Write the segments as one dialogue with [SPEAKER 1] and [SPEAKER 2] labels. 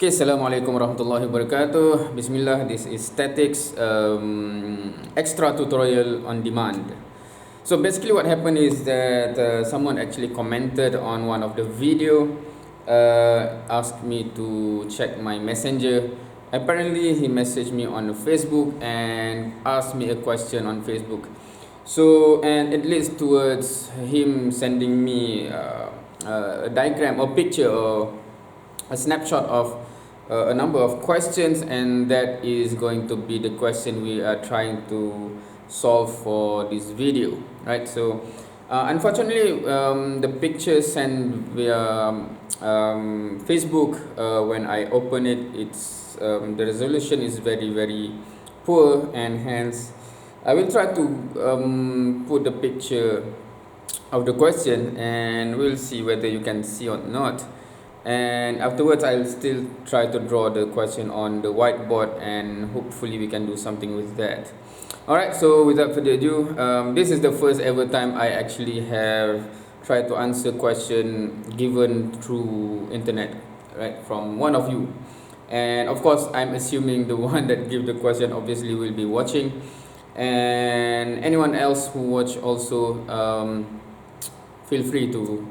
[SPEAKER 1] Okay, Assalamualaikum warahmatullahi wabarakatuh. Bismillah, this is statics extra tutorial on demand. So basically what happened is that someone actually commented on one of the video, asked me to check my messenger. Apparently he messaged me on Facebook and asked me a question on Facebook. So, and it leads towards him sending me a diagram or picture or a snapshot of a number of questions, and that is going to be the question we are trying to solve for this video, right? So unfortunately the picture sent via Facebook, when I open it, it's the resolution is very poor, and hence I will try to put the picture of the question and we'll see whether you can see or not. And afterwards I'll still try to draw the question on the whiteboard, and hopefully we can do something with that. Alright, so without further ado, this is the first ever time I actually have tried to answer question given through internet, right, from one of you. And of course I'm assuming the one that give the question obviously will be watching, and anyone else who watch also feel free to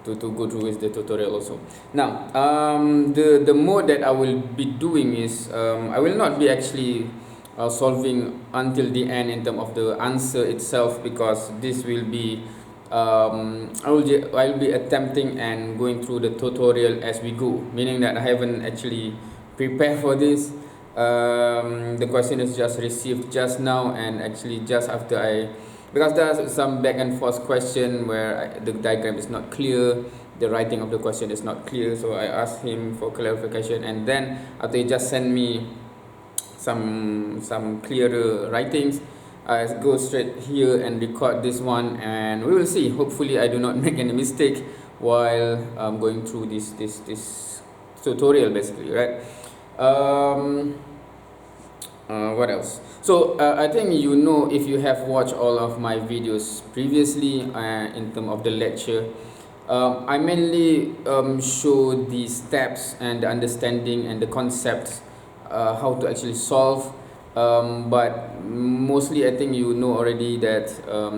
[SPEAKER 1] go through with the tutorial also. Now the mode that I will be doing is I will not be actually solving until the end in terms of the answer itself, because this will be I'll be attempting and going through the tutorial as we go, meaning that I haven't actually prepared for this. The question is just received just now, and actually just after because there's some back and forth question where the diagram is not clear, the writing of the question is not clear, so I asked him for clarification, and then after he just sent me some clearer writings, I go straight here and record this one, and we will see. Hopefully I do not make any mistake while going through this tutorial basically, right? What else? So I think you know, if you have watched all of my videos previously in terms of the lecture, I mainly show the steps and the understanding and the concepts, how to actually solve, but mostly I think you know already that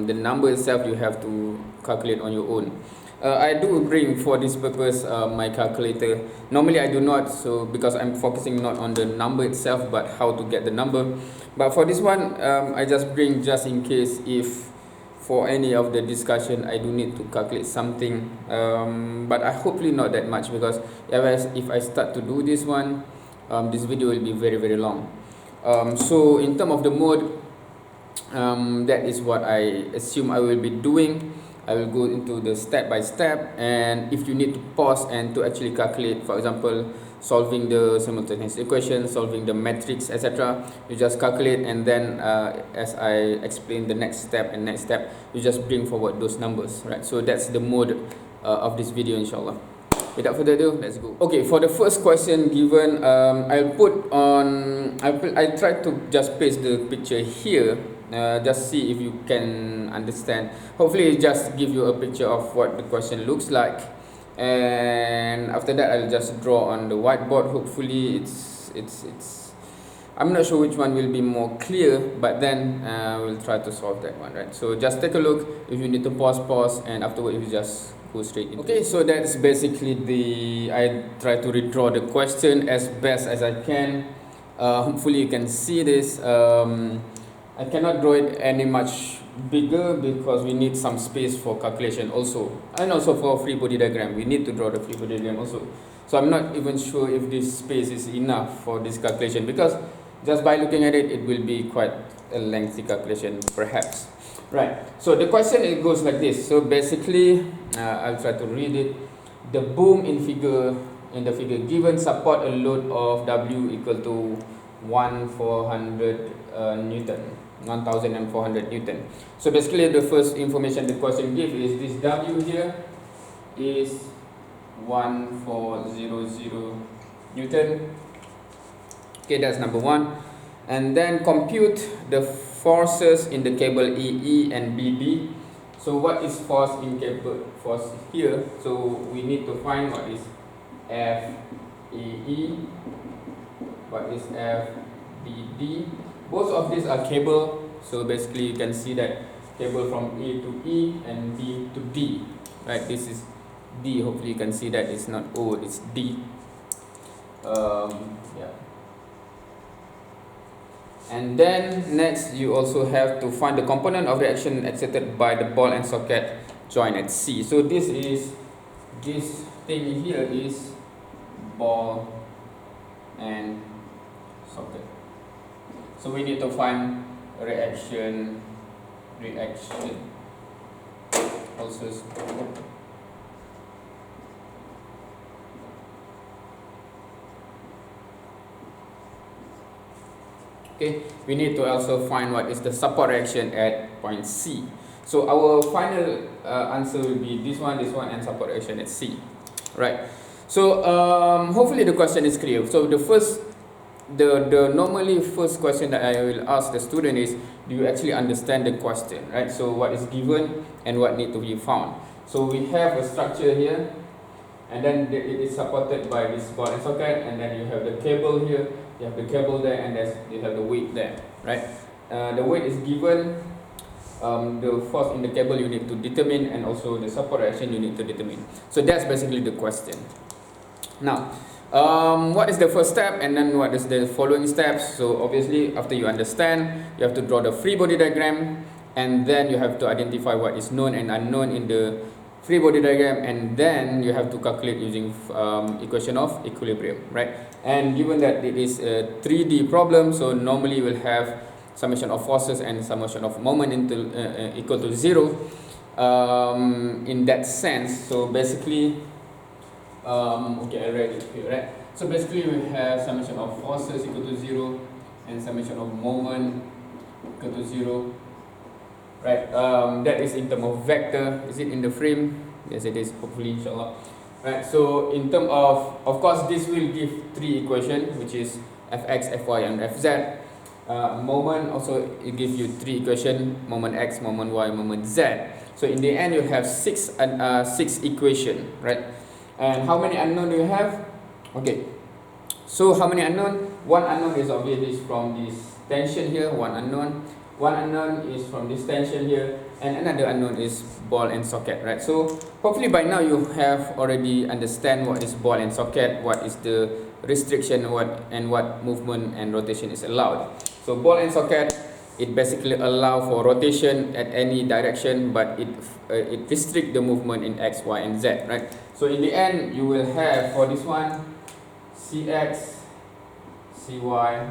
[SPEAKER 1] the number itself you have to calculate on your own. I do bring for this purpose my calculator. Normally I do not, so because I'm focusing not on the number itself but how to get the number. But for this one I just bring just in case if for any of the discussion I do need to calculate something, but I hopefully not that much, because if I start to do this one, this video will be very long. So in terms of the mode, that is what I assume I will be doing. I will go into the step by step, and if you need to pause and to actually calculate, for example, solving the simultaneous equation, solving the matrix, etc., you just calculate, and then as I explain the next step, you just bring forward those numbers, right? So that's the mode of this video, inshallah. Without further ado, let's go. Okay, for the first question given, I try to just paste the picture here. Just see if you can understand. Hopefully it just give you a picture of what the question looks like, and after that I'll just draw on the whiteboard. Hopefully it's I'm not sure which one will be more clear, but then we'll try to solve that one, right? So just take a look. If you need to pause, and afterward you just go straight into it. So that's basically I try to redraw the question as best as I can. Hopefully you can see this. I cannot draw it any much bigger because we need some space for calculation also, and also for free body diagram we need to draw the free body diagram also. So I'm not even sure if this space is enough for this calculation, because just by looking at it, it will be quite a lengthy calculation perhaps, right? So the question, it goes like this. So basically I'll try to read it. The boom in the figure given support a load of W equal to 1400 Newton, 1400 Newton. So basically the first information the question gives is this W here is 1400 Newton. Okay, that's number one. And then compute the forces in the cable EE and BB. So what is force in cable, force here? So we need to find what is F AE, what is FBD. Both of these are cable, so basically you can see that cable from A to E and B to D, right? This is D, hopefully you can see that it's not O, it's D. Yeah. And then next you also have to find the component of reaction excited by the ball and socket joint at C. So this thing here is ball and socket. So we need to find reaction also. Okay, we need to also find what is the support reaction at point C. So our final answer will be this one, and support reaction at C, right? So hopefully the question is clear. So the normally first question that I will ask the student is, do you actually understand the question, right? So what is given and what need to be found. So we have a structure here, and then it is supported by this ball and socket, and then you have the cable here, you have the cable there, and you have the weight there, right? The weight is given, the force in the cable you need to determine, and also the support reaction you need to determine. So that's basically the question. Now, what is the first step, and then what is the following steps? So obviously after you understand, you have to draw the free body diagram, and then you have to identify what is known and unknown in the free body diagram, and then you have to calculate using equation of equilibrium, right? And given that it is a 3D problem, so normally you will have summation of forces and summation of moment equal to 0 in that sense. So basically, okay, I read it here, right? So basically we have summation of forces equal to 0 and summation of moment equal to 0, right? That is in terms of vector. Is it in the frame? Yes, it is, hopefully, inshallah. Right, so in terms of course, this will give 3 equations, which is fx, fy, and fz. Moment also, it gives you 3 equations: moment x, moment y, moment z. So in the end, you have 6 equations, right? And how many unknown do you have? Okay, so how many unknown? One unknown is obviously from this tension here, one unknown is from this tension here, and another unknown is ball and socket, right? So hopefully by now you have already understand what is ball and socket, what is the restriction, what movement and rotation is allowed. So ball and socket, it basically allow for rotation at any direction, but it restrict the movement in x, y, and z, right? So in the end, you will have for this one cx, cy,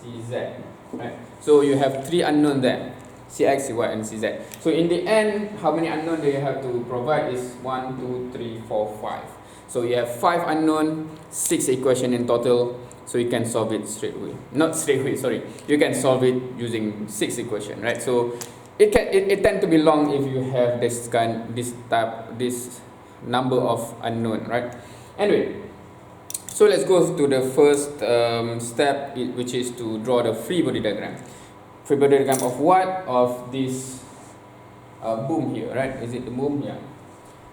[SPEAKER 1] cz, right? So you have 3 unknown there, cx, cy, and cz. So in the end, how many unknown do you have to provide is 1, 2, 3, 4, 5. So you have 5 unknown, 6 equation in total. So you can solve it straight away. Not straight away, sorry. You can solve it using 6 equation, right? So it tend to be long if you have this number of unknown, right? Anyway, so let's go to the first step, which is to draw the free body diagram. Free body diagram of what? Of this boom here, right? Is it the boom? Yeah.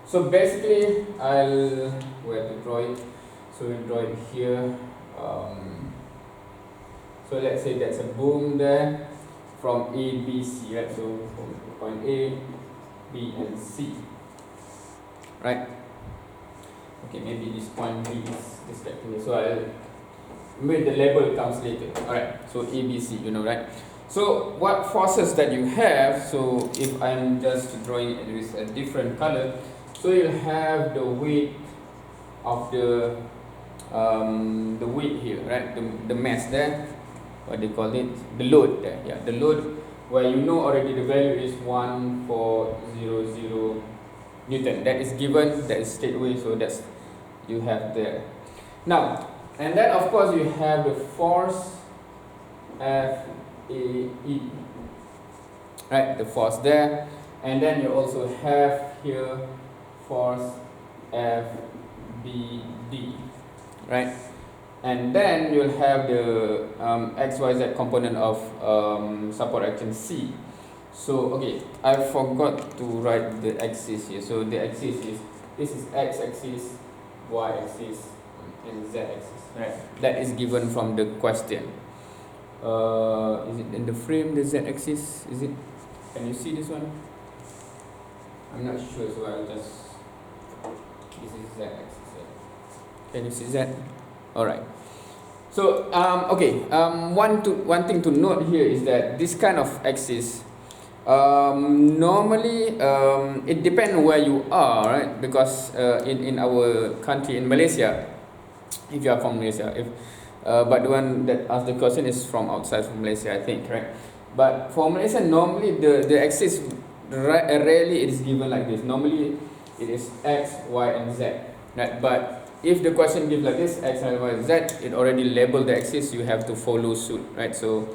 [SPEAKER 1] So basically, where to draw it? So we draw it here. So let's say that's a boom there from A, B, C, right? So from point A, B, and C, right? Okay, maybe this point B is distracting me, so the label comes later. Alright, so A, B, C, you know, right? So what forces that you have? So if I'm just drawing it with a different color, so you'll have the weight of the weight here, right? The mass there, what they call it, the load there. Yeah, the load, where you know already the value is 1400 Newton. That is given, that is straight away, so that's you have there. Now, and then of course you have the force FAE, right? The force there, and then you also have here force FBD, right? And then you'll have the XYZ component of support action C. So okay, I forgot to write the axis here. So the axis is, this is x-axis, y-axis, and z-axis, right? That is given from the question. Is it in the frame, the z-axis? Is it? Can you see this one? I'm not sure, so I'll just. This is z-axis. Can you see that? All right. So okay. One thing to note here is that this kind of axis. Normally, it depends where you are, right? Because in our country, in Malaysia, if you are from Malaysia, but the one that asked the question is from outside from Malaysia, I think, right? But for Malaysia, normally the axis rarely it is given like this. Normally, it is x, y, and z, right? But if the question gives like this, x, y, z, it already labeled the axis. You have to follow suit, right? So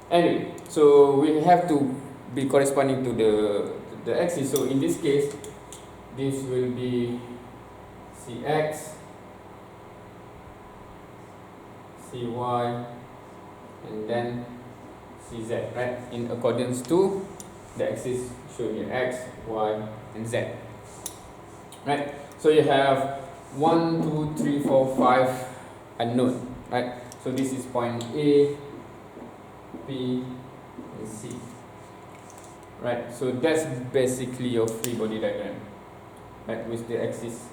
[SPEAKER 1] anyway, so we have to be corresponding to the axis. So in this case, this will be cx, cy, and then cz, right? In accordance to the axis shown here, x, y, and z, right? So you have 1, 2, 3, 4, 5 unknown, right? So this is point A, B, and C. Right, so that's basically your free body diagram, right, with the axis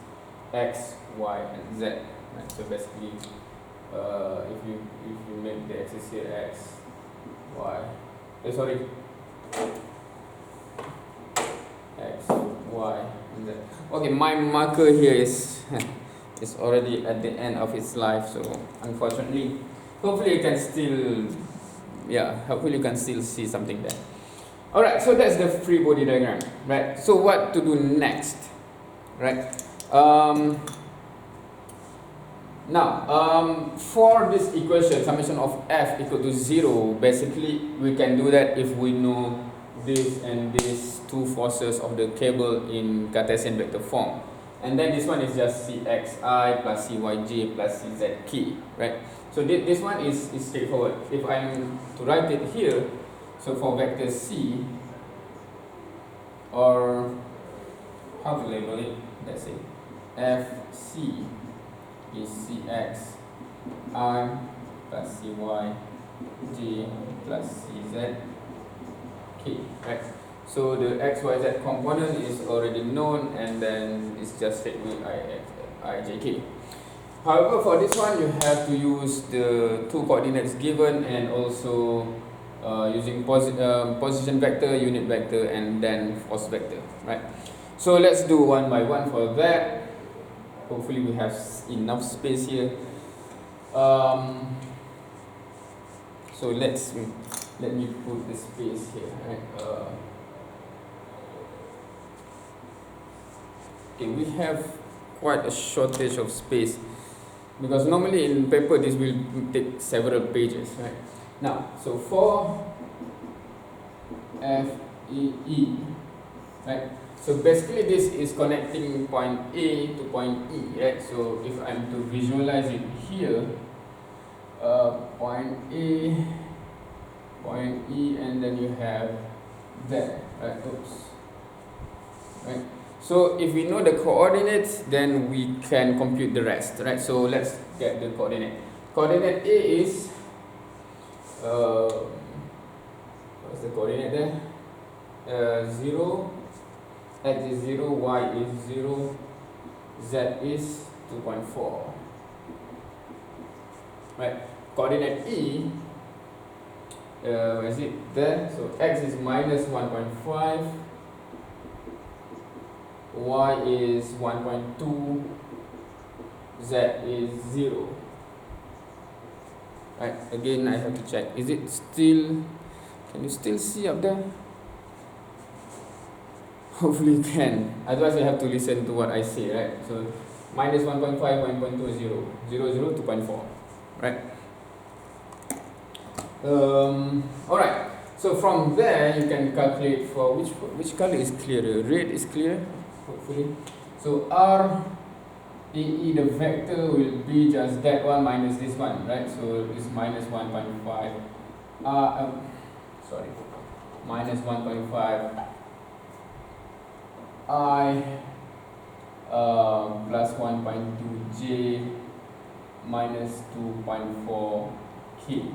[SPEAKER 1] x, y, and z. Right, so basically, if you make the axis here x, y, sorry, x, y, and z. Okay, my marker here is is already at the end of its life, so unfortunately, hopefully you can still, hopefully you can still see something there. Alright, so that's the free body diagram, right? So what to do next, right? Now, for this equation, summation of f equal to 0, basically we can do that if we know this and these two forces of the cable in Cartesian vector form. And then this one is just cxi plus cyj plus czk, right? So this one is straightforward. If I'm to write it here, so for vector c, or how to label it, let's say fc is cx I plus cy j plus cz k, right? So the x, y, z component is already known, and then it's just straight with I, j, k. However, for this one, you have to use the two coordinates given, and also using position vector, unit vector, and then force vector, right? So let's do one by one for that. Hopefully we have enough space here. So let me put the space here, right? Okay, we have quite a shortage of space, because normally in paper this will take several pages, right? Now, so for FEE, right? So basically this is connecting point A to point E, right? So if I'm to visualize it here, point A, point E, and then you have that, right? Oops. Right? So if we know the coordinates, then we can compute the rest, right? So let's get the coordinate. Coordinate A is what's the coordinate there? 0, x is 0, y is 0, z is 2.4. Right. Coordinate E, where is it? There. So x is minus 1.5, y is 1.2, z is 0. Right, again I have to check. Is it still, can you still see up there? Hopefully you can. Otherwise you have to listen to what I say, right? So minus 1.5, 1.2, 0, 0, 0, 2.4, right? Alright, so from there you can calculate for which color is clearer. Red is clear, hopefully. So R AE, the vector will be just that one minus this one, right? So it's minus 1.5, minus 1.5 I plus 1.2 J minus 2.4k.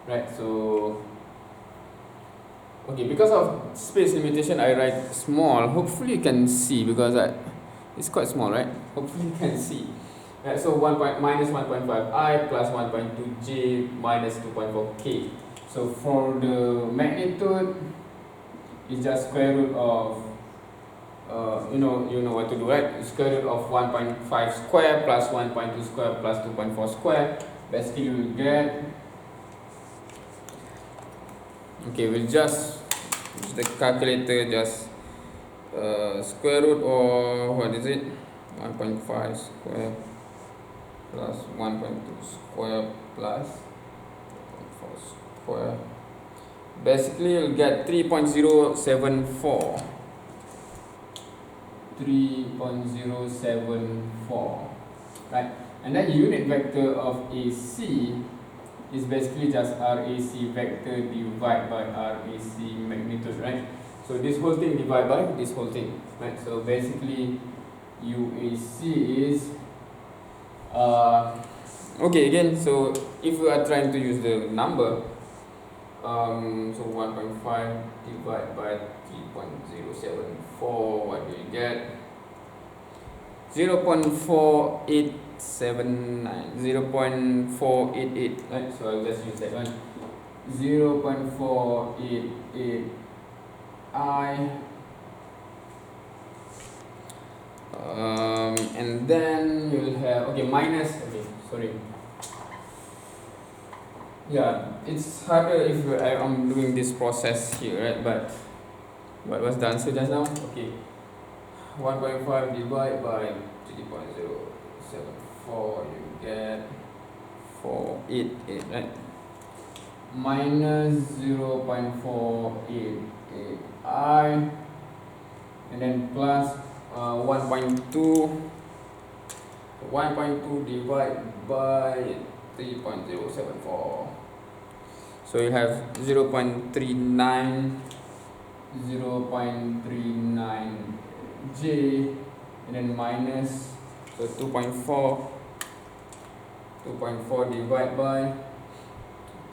[SPEAKER 1] Right, so okay, because of space limitation I write small. Hopefully you can see, because it's quite small, right? Hopefully you can see. Right, so minus 1.5i plus 1.2j minus 2.4k. So for the magnitude, it's just square root of you know what to do, right? Square root of 1.5 square plus 1.2 square plus 2.4 square. Basically you will get, okay, we'll just use the calculator, just square root of, what is it, 1.5 square plus 1.2 square plus 2.4 square. Basically you'll get 3.074, right? And then unit vector of AC is basically just RAC vector divided by RAC magnitude, right? So this whole thing divided by this whole thing, right? So basically UAC is okay, again, so if we are trying to use the number, so 1.5 divided by 3.074, what do you get? 0.4879, 0.488, right? So I'll just use that one. 0.488 I, and then you'll have, okay, minus, okay, sorry. Yeah, it's harder if I'm doing this process here, right? But what was the answer just now? Okay, 1.5 divided by 3.074, you get 488, right? Minus 0.488 I, and then plus 1.2 divided by 3.074. So you have 0.39 J, and then minus, so 2.4 divided by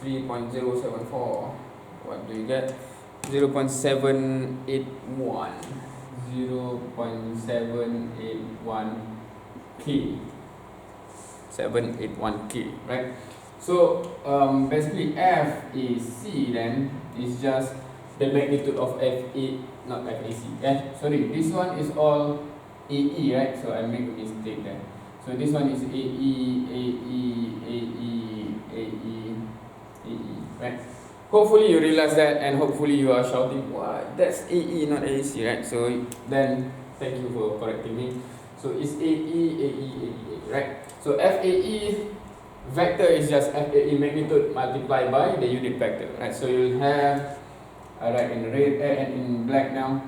[SPEAKER 1] 3.074. What do you get? 0.781 K, 781K, right? So basically FAC then is just the magnitude of FA, not FAC. Sorry, this one is all AE, right? So I make a mistake there. So this one is AE, right? Hopefully you realize that, and hopefully you are shouting, what? That's AE, not AAC, right? So then thank you for correcting me. So it's AE, right? So FAE vector is just FAE magnitude multiplied by the unit vector, right? So you'll have, I write in red and in black now,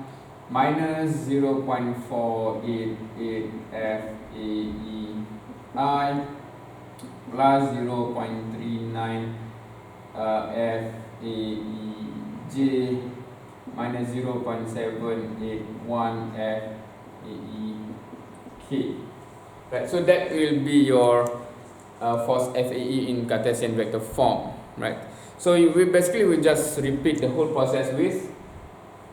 [SPEAKER 1] minus 0.488 FAE I plus 0.39 FAE J minus 0.781 FAE K. Right, so that will be your force FAE in Cartesian vector form, right? So we basically will just repeat the whole process with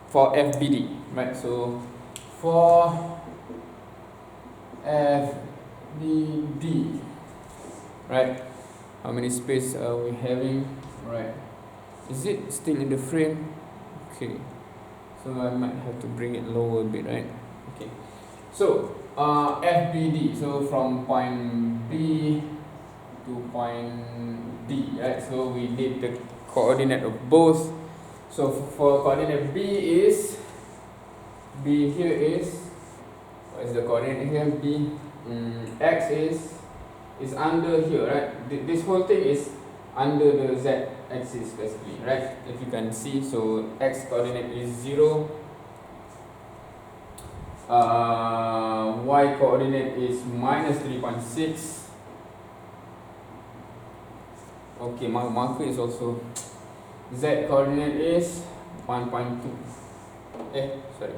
[SPEAKER 1] for FBD, right? So for FBD, right? How many space are we having? Right? Is it still in the frame? Okay. So I might have to bring it lower a bit, right? Okay. So FBD. So from point B to point D, right? So we need the coordinate of both. So for coordinate B here is, what is the coordinate here? B, X is under here, right? This whole thing is under the Z axis basically, right? If you can see, so X coordinate is 0, Y coordinate is minus 3.6. Okay, my marker is also, Z coordinate is 1.2. Sorry,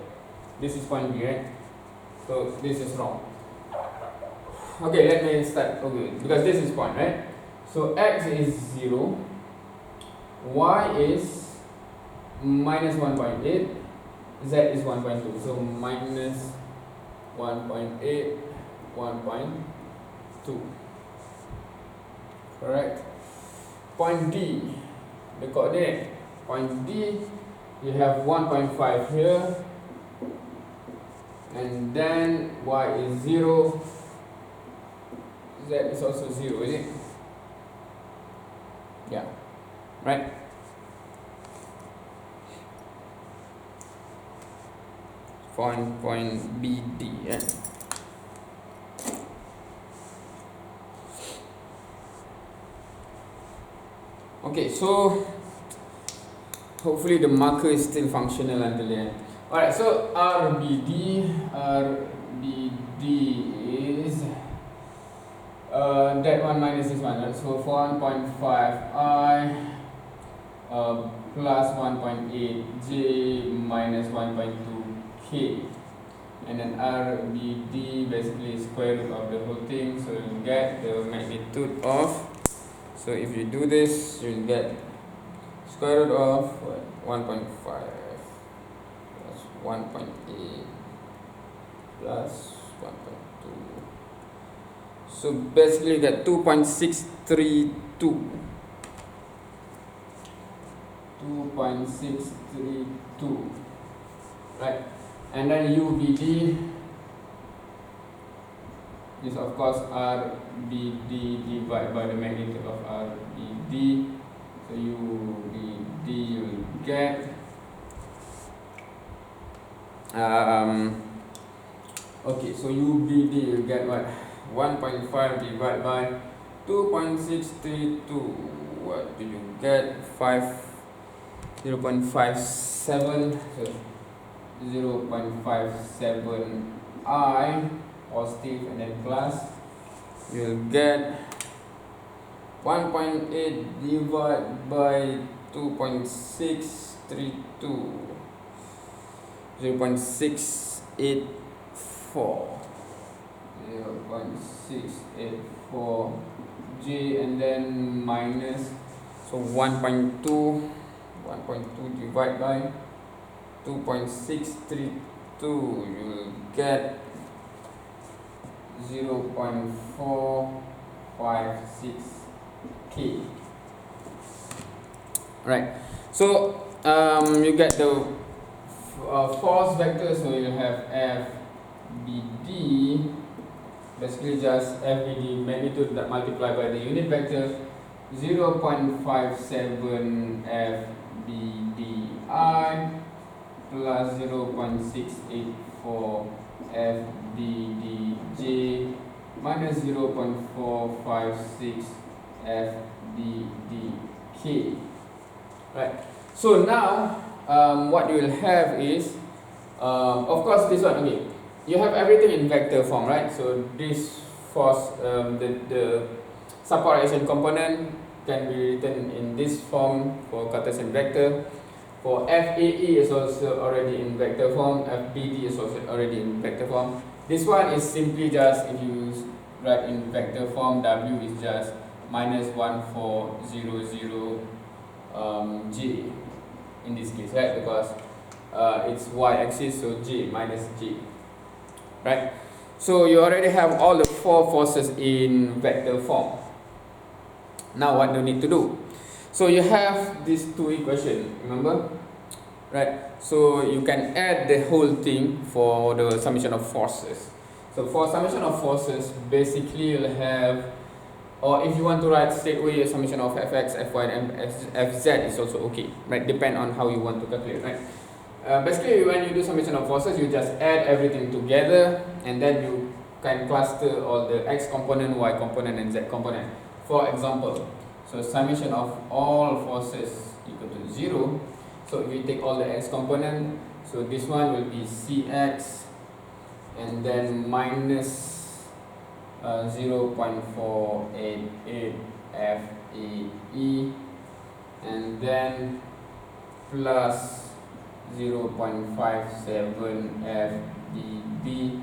[SPEAKER 1] this is point B, right? So this is wrong. Okay, let me start. Okay, because this is point, right? So x is 0, y is minus 1.8, z is 1.2. So minus 1.8, 1.2. Correct. Point D, the coordinate. Point D, you have 1.5 here, and then y is 0, z is also 0, is it? Yeah, right? Point BD, yeah. Okay, so hopefully the marker is still functional until the end. Alright, so RBD is that one minus this one, right? So 1.5i plus 1.8j minus 1.2k, and then RBD basically is square root of the whole thing, so you get the magnitude of, so if you do this, you'll get square root of 1.5 plus 1.8 plus 1.2. So basically you get 2.632. 2.632. Right? And then UBD is of course RBD divided by the magnitude of RBD. So UBD you will get okay, so UBD you get what? 1.5 divided by 2.632. What do you get? 0.57. So 0.57i positive and then plus, you'll get 1.8 divided by 2.632, 0.684, 0.684 j, and then minus, so 1.2 divided by 2.632, you'll get 0.456k. Right. So you get the force vector. So you have FBD, basically just FBD magnitude that multiplied by the unit vector, 0.57 FBDI plus 0.684 FBDJ minus 0.456 FBDK. Right. So now what you will have is of course this one. Okay, you have everything in vector form, right? So this force, the support action component can be written in this form for Cartesian vector. For FAE is also already in vector form. FBD is also already in vector form. This one is simply just, if you write in vector form, W is just minus 1400 J in this case, right? Because it's y-axis, so J minus J, right? So you already have all the four forces in vector form. Now what do you need to do? So you have these two equations, remember? Right? So you can add the whole thing for the summation of forces. So for summation of forces, basically you'll have, or if you want to write straight away a summation of fx, fy, and fz is also okay, right? Depend on how you want to calculate, right? Basically when you do summation of forces, you just add everything together, and then you can cluster all the x component, y component, and z component. For example, so summation of all forces equal to 0. So if you take all the x component, so this one will be cx, and then minus 0.488 FAE, and then plus 0.57 FDB,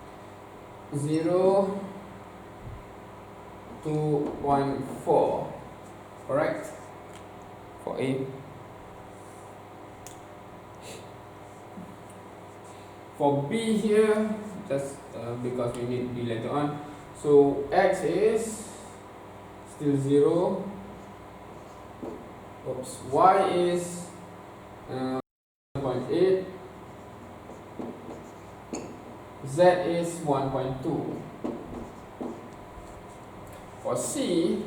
[SPEAKER 1] 0, 2.4, correct? For A. For B here, just because we need B later on, so X is still 0. Oops. Y is 1.8. Z is 1.2. For C,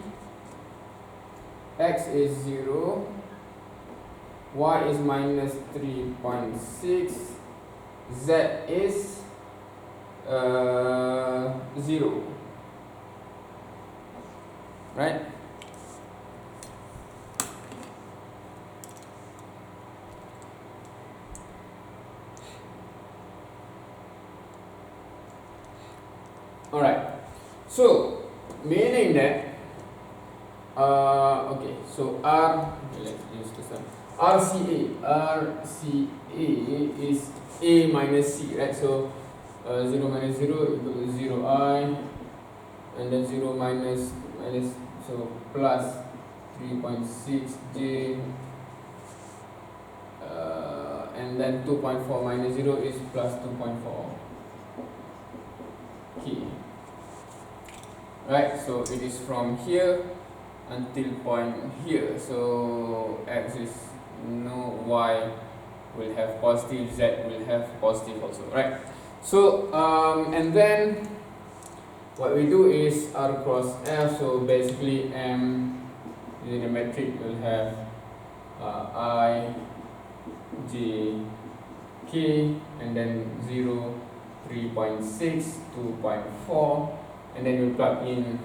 [SPEAKER 1] X is 0, Y is minus 3.6, Z is 0, right? Alright, so meaning that okay, so let's use this one. RCA is A minus C, right? So 0 minus 0 equal to 0i, and then 0 minus, so plus 3.6j, and then 2.4 minus 0 is plus 2.4 k. Right, so it is from here until point here. So X is no, Y will have positive, Z will have positive also, right? So and then what we do is R cross F. So basically M in the metric will have I, J, K, and then 0, 3.6, 2.4, and then you plug in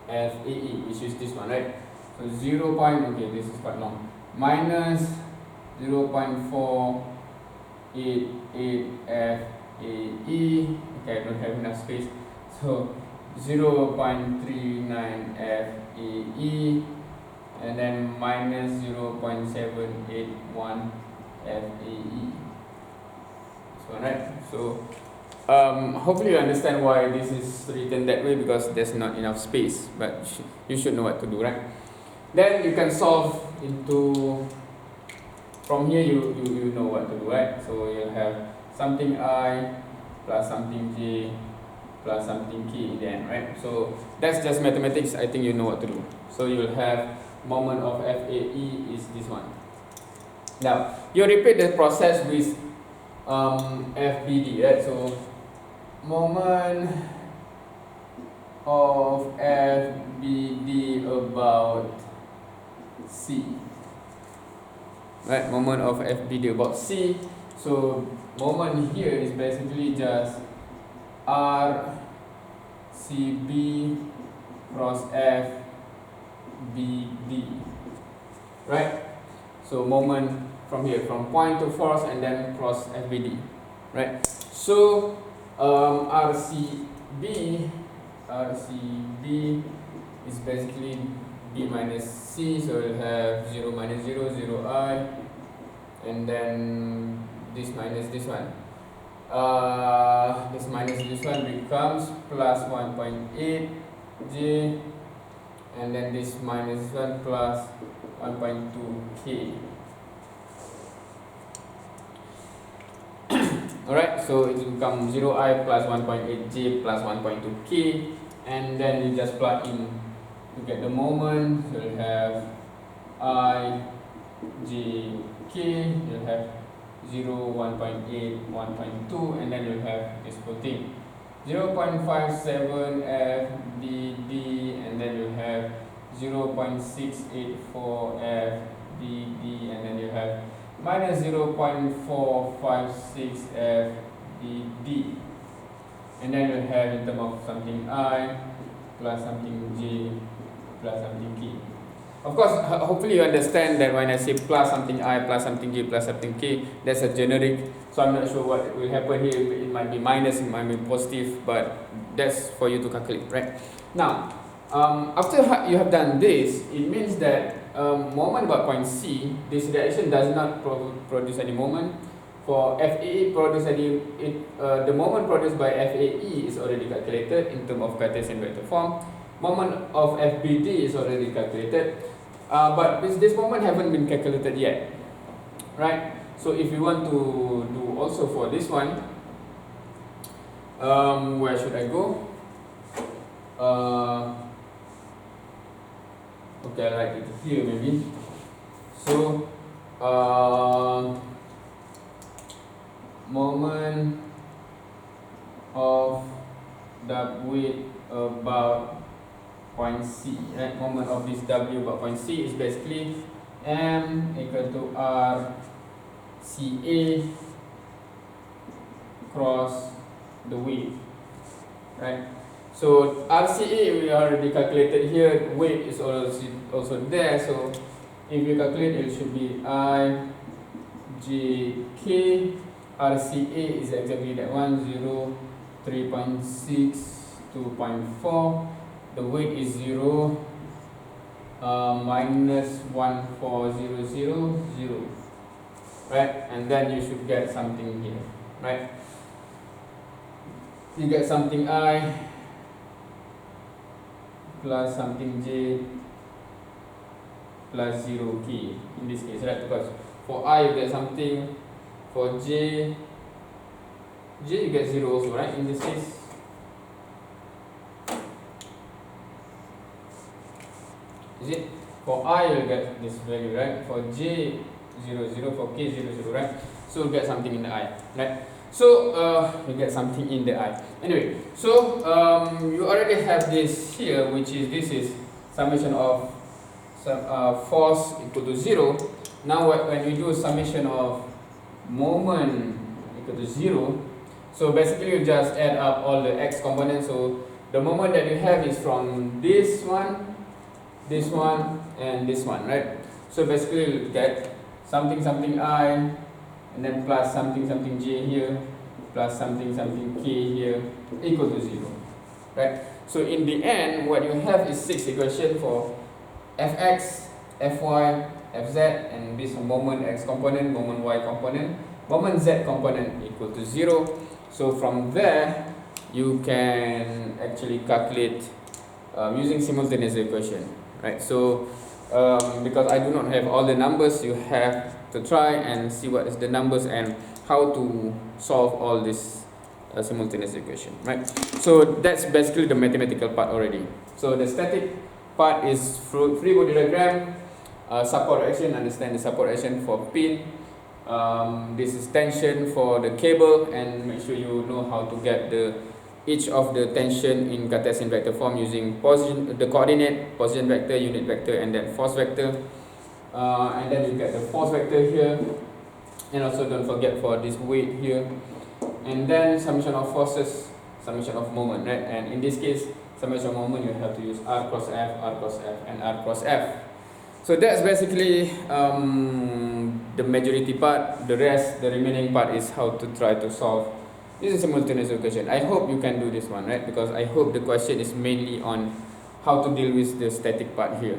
[SPEAKER 1] FAE, which is this one, right? So 0. Okay, this is quite long. Minus 0.488 FAE. Okay, I don't have enough space. So 0.39 FAE, and then minus 0.781 FAE. So right. So hopefully you understand why this is written that way, because there's not enough space, but you should know what to do, right? Then you can solve into, from here you know what to do, right? So you'll have something I plus something J plus something K in the end, right? So that's just mathematics. I think you know what to do. So you'll have moment of FAE is this one. Now you repeat the process with FBD, right? So moment of FBD about C, right? Moment of FBD about C. So moment here is basically just RCB cross FBD, right? So moment from here, from point to force and then cross FBD, right? So RCB is basically B minus C, so we'll have 0 minus 0, 0i, and then this minus this one. This minus this one becomes plus 1.8 J, and then this minus this one plus 1.2 K. Alright, so it will become 0i plus 1.8 J plus 1.2 K, and then you just plug in to get the moment. So you'll have I, J, K, you'll have 0, 1.8, 1.2, and then you'll have this whole thing. 0.57 FDD, and then you'll have 0.684 FDD, and then you have minus 0.456 FDD, and then you'll have in terms of something I plus something J plus something K. Of course, hopefully you understand that when I say plus something I plus something J plus something K, that's a generic, so I'm not sure what will happen here. It might be minus, it might be positive, but that's for you to calculate, right? Now, after you have done this, it means that moment about point C, this reaction does not produce any moment. For FAE produced the moment produced by FAE is already calculated in terms of Cartesian vector form. Moment of FBD is already calculated, but this moment haven't been calculated yet, right? So if you want to do also for this one, where should I go? Okay, I write it here maybe. So moment of that weight about point C, right? Moment of this W about point C is basically M equal to R CA cross the weight, right? So RCA we already calculated here, weight is also there, so if you calculate it should be I J K. RCA is exactly that one, 0, 3.6, 2.4. The weight is 0, minus 14000, right? And then you should get something here, right? You get something I plus something J plus 0K in this case, right? Because for I you get something, for J you get 0 also, right? In this case, is it? For I you'll get this value, right? For J 0, 0, for K 0, 0, right? So you'll get something in the I, right? So you get something in the I. Anyway, so you already have this here, which is this is summation of force equal to 0. Now when we do summation of moment equal to 0, so basically you just add up all the x components. So the moment that you have is from this one, and this one, right? So basically you get something something I, and then plus something something j here, plus something something k here, equal to 0, right? So in the end, what you have is 6 equations for fx, fy, fz, and this moment x component, moment y component, moment z component equal to 0. So from there you can actually calculate using simultaneous equation, right? So because I do not have all the numbers, you have to try and see what is the numbers and how to solve all this simultaneous equation, right? So that's basically the mathematical part already. So the static part is free body diagram, support action, understand the support action for pin. This is tension for the cable, and make sure you know how to get each of the tension in Cartesian vector form using the coordinate, position vector, unit vector, and then force vector. And then you get the force vector here, and also don't forget for this weight here. And then summation of forces, summation of moment, right? And in this case, summation of moment, you have to use R cross F, R cross F, and R cross F. So that's basically the majority part. The remaining part is how to try to solve this is simultaneous equation. I hope you can do this one, right? Because I hope the question is mainly on how to deal with the static part here,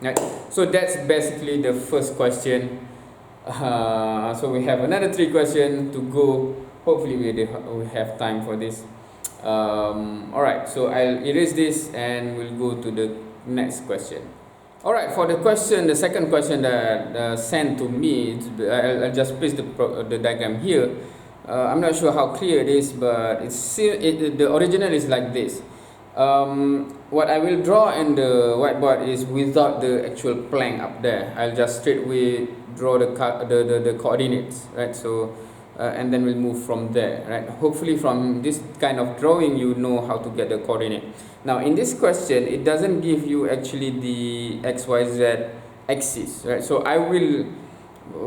[SPEAKER 1] right? So that's basically the first question. So we have another 3 questions to go. Hopefully we have time for this. Alright, so I'll erase this and we'll go to the next question. Alright, for the second question that sent to me, I'll just place the diagram here. I'm not sure how clear it is, but the original is like this. What I will draw in the whiteboard is without the actual plank up there. I'll just straightway draw the coordinates, right? So and then we'll move from there, right? Hopefully from this kind of drawing you know how to get the coordinate. Now in this question it doesn't give you actually the XYZ axis, right? So I will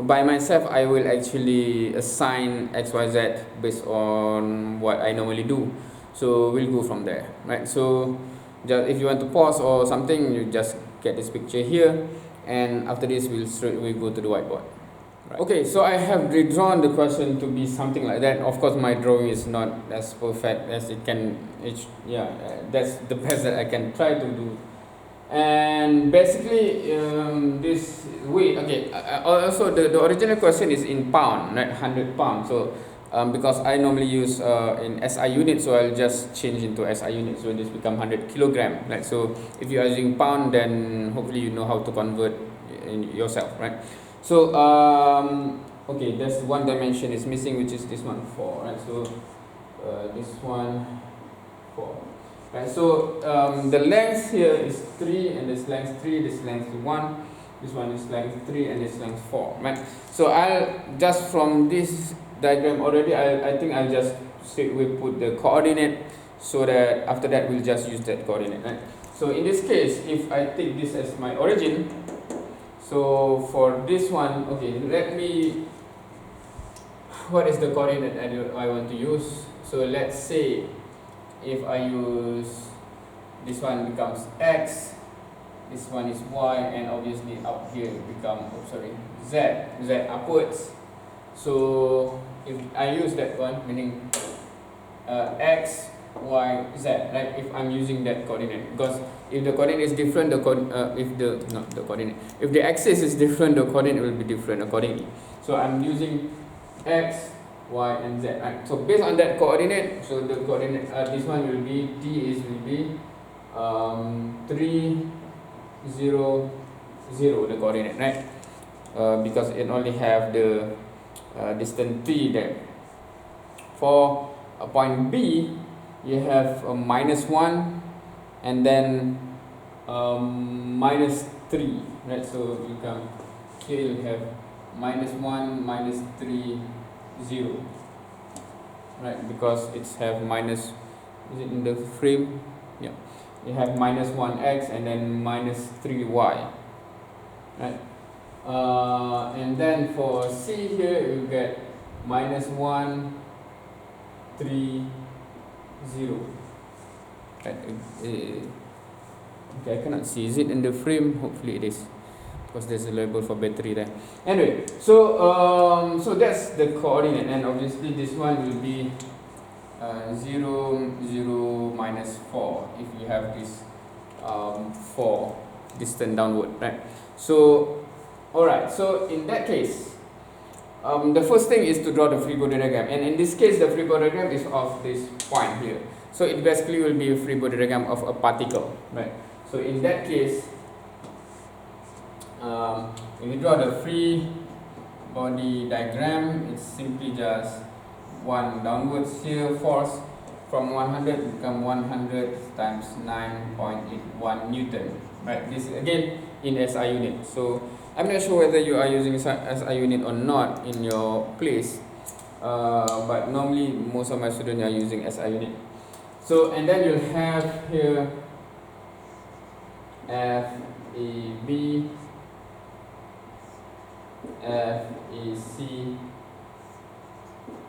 [SPEAKER 1] by myself I will actually assign XYZ based on what I normally do. So we'll go from there, right? So just if you want to pause or something, you just get this picture here, and after this we'll go to the whiteboard. Right. Okay, so I have redrawn the question to be something like that. Of course, my drawing is not as perfect as it can. That's the best that I can try to do. And and basically this weight, okay, also the original question is in pound, right, 100 pounds. So because I normally use in SI unit, so I'll just change into SI unit, so this become 100 kilogram, right? So if you are using pound, then hopefully you know how to convert in yourself, right? So okay, there's one dimension is missing, which is this one 4, right? So this one 4, right? So the length here is 3, and this length 3, this length 1, this one is length 3, and this length 4, right? So I'll just from this diagram already, I think I'll just straight away put the coordinate, so that after that we'll just use that coordinate, right? So in this case, if I take this as my origin, so for this one, okay, let me, what is the coordinate I want to use? So let's say if I use this one becomes x, this one is y, and obviously up here become z upwards. So if I use that one, meaning x, y, z, right? If I'm using that coordinate, because if the coordinate is different, if the axis is different, the coordinate will be different accordingly. So I'm using x, y, and z, right? So based on that coordinate, so the coordinate this one will be will be 3, 0, 0, the coordinate, right? Because it only have the distance 3 there. For point B, you have -1 and then -3, right? So you can here you have -1, -3, 0, right? Because it's have minus, is it in the frame? Yeah, you have -1x and then -3y, right? And then for C here you get -1, 3, 0. Right? Okay, I cannot see. Is it in the frame? Hopefully it is, because there's a label for battery there. Anyway, so so that's the coordinate, and obviously this one will be 0, 0, -4 if you have this 4 distance downward, right? So alright, so in that case, the first thing is to draw the free body diagram, and in this case the free body diagram is of this point here. So it basically will be a free body diagram of a particle, right? So in that case, when you draw the free body diagram, it's simply just one downwards shear force from 100 become 100 times 9.81 Newton, right? This is again in SI unit. So I'm not sure whether you are using SI unit or not in your place, but normally most of my students are using SI unit. So and then you'll have here FAB, FAC,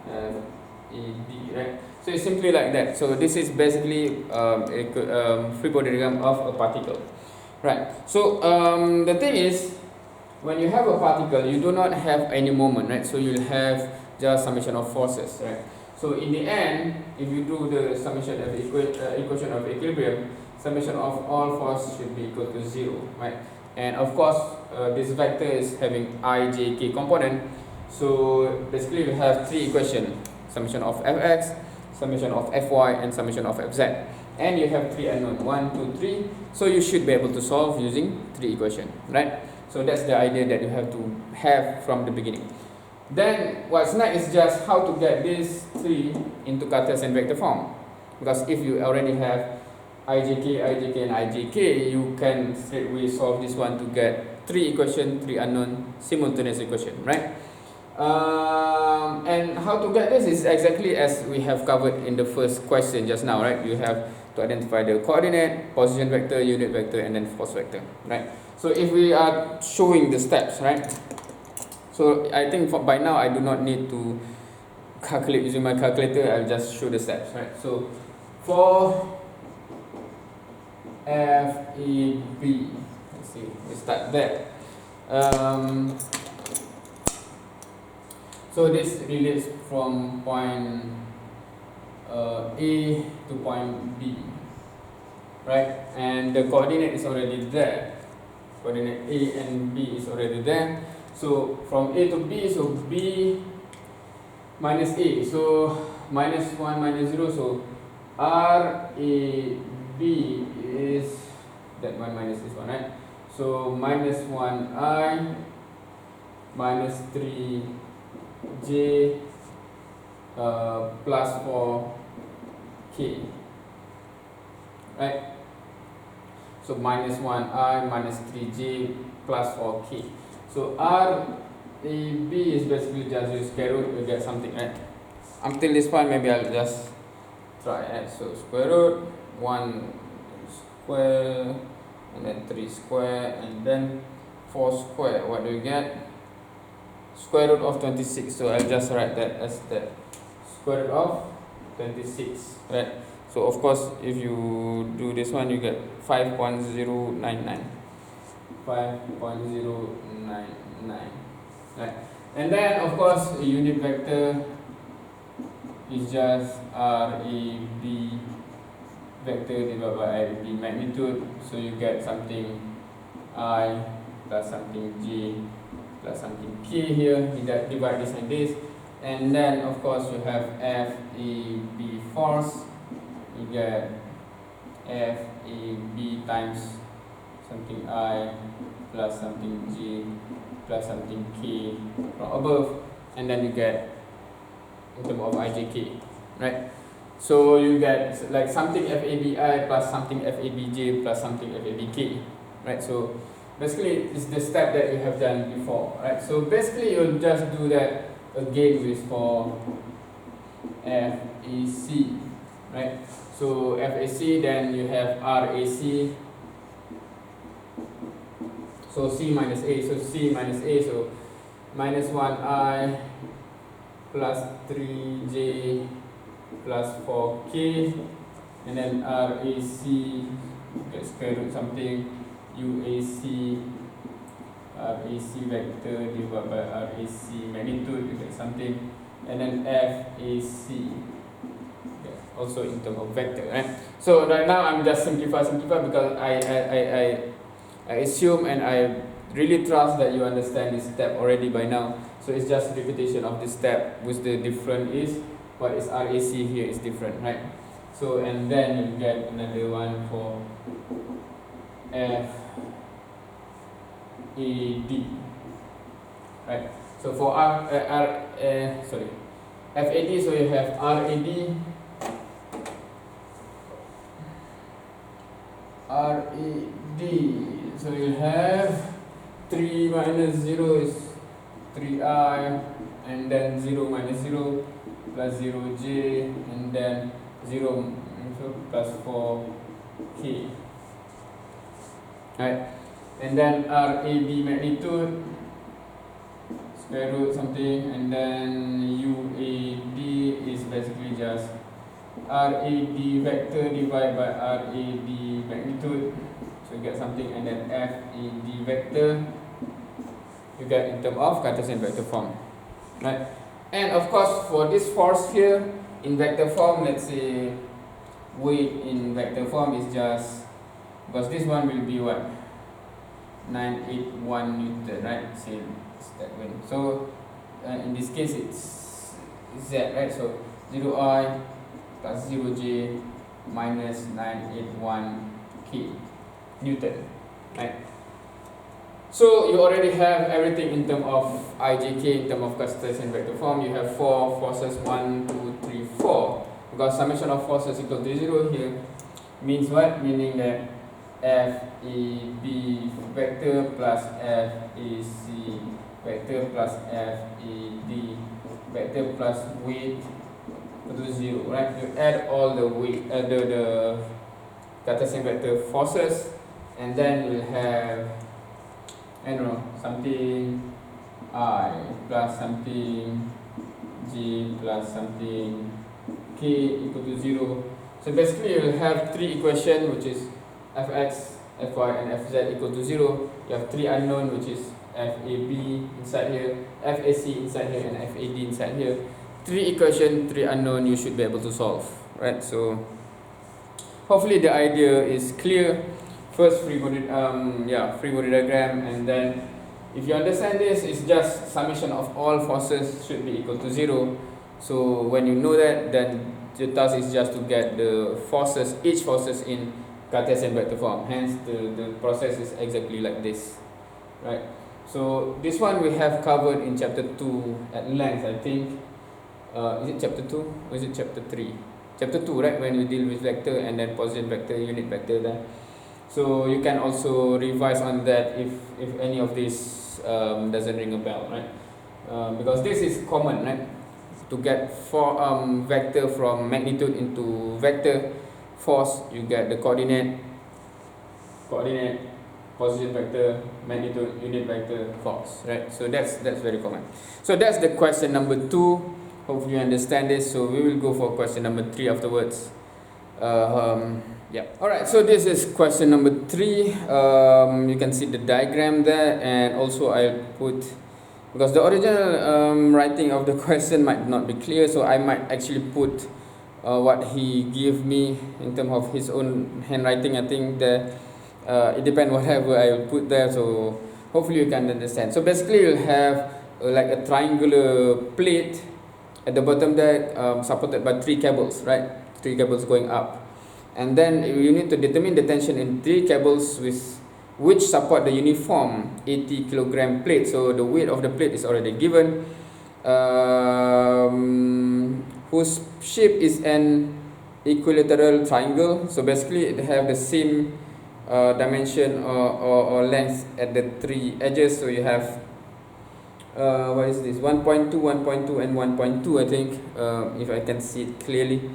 [SPEAKER 1] FAD, right? So it's simply like that. So this is basically a free body diagram of a particle, right? So the thing is, when you have a particle, you do not have any moment, right? So you'll have just summation of forces, right? So in the end, if you do the summation of equation of equilibrium, summation of all forces should be equal to 0, right? And of course, this vector is having I, J, K component. So basically, you have 3 equations: summation of Fx, summation of Fy, and summation of Fz. And you have 3 unknown, 1, 2, 3. So you should be able to solve using 3 equations, right? So that's the idea that you have to have from the beginning. Then what's next is just how to get these 3 into Cartesian vector form. Because if you already have IJK, and IJK, you can straight away solve this one to get 3 equations, 3 unknown simultaneous equation, right? And how to get this is exactly as we have covered in the first question just now, right? You have to identify the coordinate, position vector, unit vector, and then force vector, right? So if we are showing the steps, right? So I think by now I do not need to calculate using my calculator. I'll just show the steps, right? So for FEB, let's see, we start there. So this relates from point A to point B, right? And the coordinate is already there. coordinate A and B is already there. So from A to B, so B minus A, so minus 1 minus 0, so R A B is that one minus this one, right? So minus 1I minus 3J plus 4K, right? So minus 1I minus 3J plus 4K. So R A B is basically just use square root, you get something, right? Until this point, maybe I'll just try, right? So square root 1 square and then 3 square and then 4 square. What do you get? Square root of 26. So I'll just write that as the square root of 26, right? So of course, if you do this one, you get 5.099. 5.099, right? And then of course, a unit vector is just RAB vector divided by IAB magnitude. So you get something I plus something J plus something K here. You divide this and this. And then of course you have FAB force. You get FAB times something I plus something J plus something K from above. And then you get in terms of IJK, right? So you get like something FABI plus something FABJ plus something FABK, right? So basically it's the step that you have done before, right? So basically you'll just do that again with for FAC, right? So FAC, then you have RAC, so C minus A, so C minus A, so minus 1I plus 3J plus 4K, and then RAC, get square root something, UAC, RAC vector divided by RAC magnitude, you get something, and then FAC, also in terms of vector, right? So right now I'm just simplify because I assume and I really trust that you understand this step already by now. So it's just repetition of this step, which the difference is what is RAC here is different, right? So and then you get another one for FAD, right? So for FAD, so you have RAD, so you have 3 minus 0 is 3I, and then 0 minus 0 plus 0J, and then 0 plus 4K, right? And then RAB magnitude, square root something, and then UAD is basically just RAD vector divided by RAD magnitude, so you get something, and then FAD vector you get in terms of Cartesian vector form, right? And of course for this force here in vector form, let's say weight in vector form is just, because this one will be what, 981 Newton, right? Say it's that way. So in this case it's Z, right? So 0I plus 0J minus 981 K Newton, right? So you already have everything in terms of IJK, in terms of Cartesian vector form. You have 4 forces, 1, 2, 3, 4. Because summation of forces equal to 0 here means what? Meaning that FAB vector plus FAC vector plus FAD vector plus weight equal to 0, right? You add all the weight, the Cartesian vector forces, and then you'll have, I don't know, something I plus something J plus something K equal to 0. So basically you'll have 3 equations, which is Fx, Fy and Fz equal to 0. You have 3 unknown, which is FAB inside here, FAC inside here, and FAD inside here. 3 equations, 3 unknown, you should be able to solve, right? So hopefully the idea is clear first free body diagram, and then if you understand this, it's just summation of all forces should be equal to 0. So when you know that, then the task is just to get the forces, each forces in Cartesian vector form. Hence the process is exactly like this, right? So this one we have covered in chapter 2 at length, I think. Is it chapter 2 or is it chapter 3? Chapter 2, right, when we deal with vector and then position vector, unit vector there. So you can also revise on that if any of this doesn't ring a bell, right? Because this is common, right? To get vector from magnitude into vector force, you get the coordinate, position vector, magnitude, unit vector, force, right? So that's very common. So that's the question number 2. Hopefully you understand this. So we will go for question number 3 afterwards. Yeah. Alright, so this is question number 3. You can see the diagram there, and also I'll put, because the original writing of the question might not be clear, so I might actually put what he gave me in terms of his own handwriting. I think that it depends whatever I will put there, so hopefully you can understand. So basically you'll have like a triangular plate at the bottom there, supported by 3 cables, right? 3 cables going up, and then you need to determine the tension in 3 cables which support the uniform 80 kilogram plate. So the weight of the plate is already given, whose shape is an equilateral triangle. So basically they have the same dimension or length at the 3 edges. So you have what is this, 1.2, 1.2 and 1.2, I think, if I can see it clearly.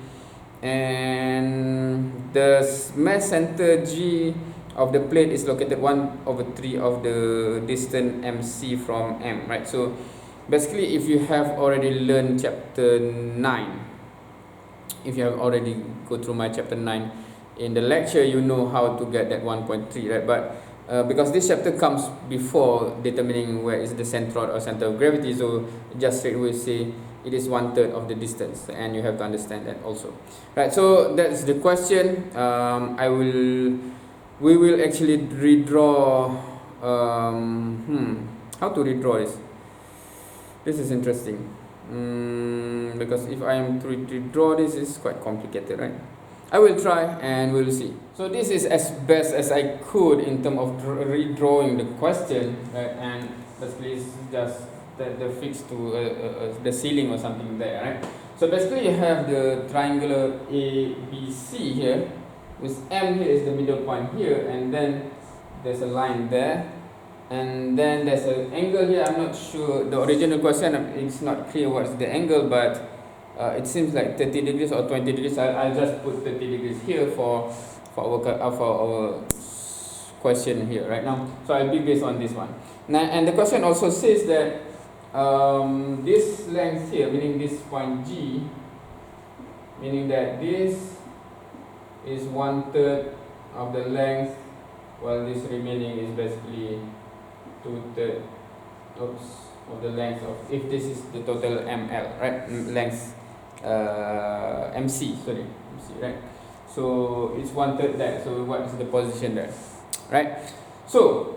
[SPEAKER 1] And the mass center G of the plate is located 1/3 of the distance MC from M, right? So basically if you have already learned chapter 9, if you have already go through my chapter 9 in the lecture, you know how to get that 1.3, right? But because this chapter comes before determining where is the centroid or center of gravity, so just straight away say it is 1/3 of the distance, and you have to understand that also, right? So that's the question. We will actually redraw. How to redraw this? This is interesting, because if I am to redraw this, is quite complicated, right? I will try and we'll see. So this is as best as I could in terms of redrawing the question, right? And basically it's just the fix to the ceiling or something there, right? So basically you have the triangular ABC here, with M here is the middle point here, and then there's a line there, and then there's an angle here. I'm not sure, the original question, it's not clear what's the angle, but it seems like 30 degrees or 20 degrees. I'll just put 30 degrees here for our question here right now. So I'll be based on this one. Now, and the question also says that this length here, meaning this point G, meaning that this is 1/3 of the length, while this remaining is basically 2/3 of the length of, if this is the total ML, right? Length MC, right? So it's 1/3 there. So what is the position there, right? So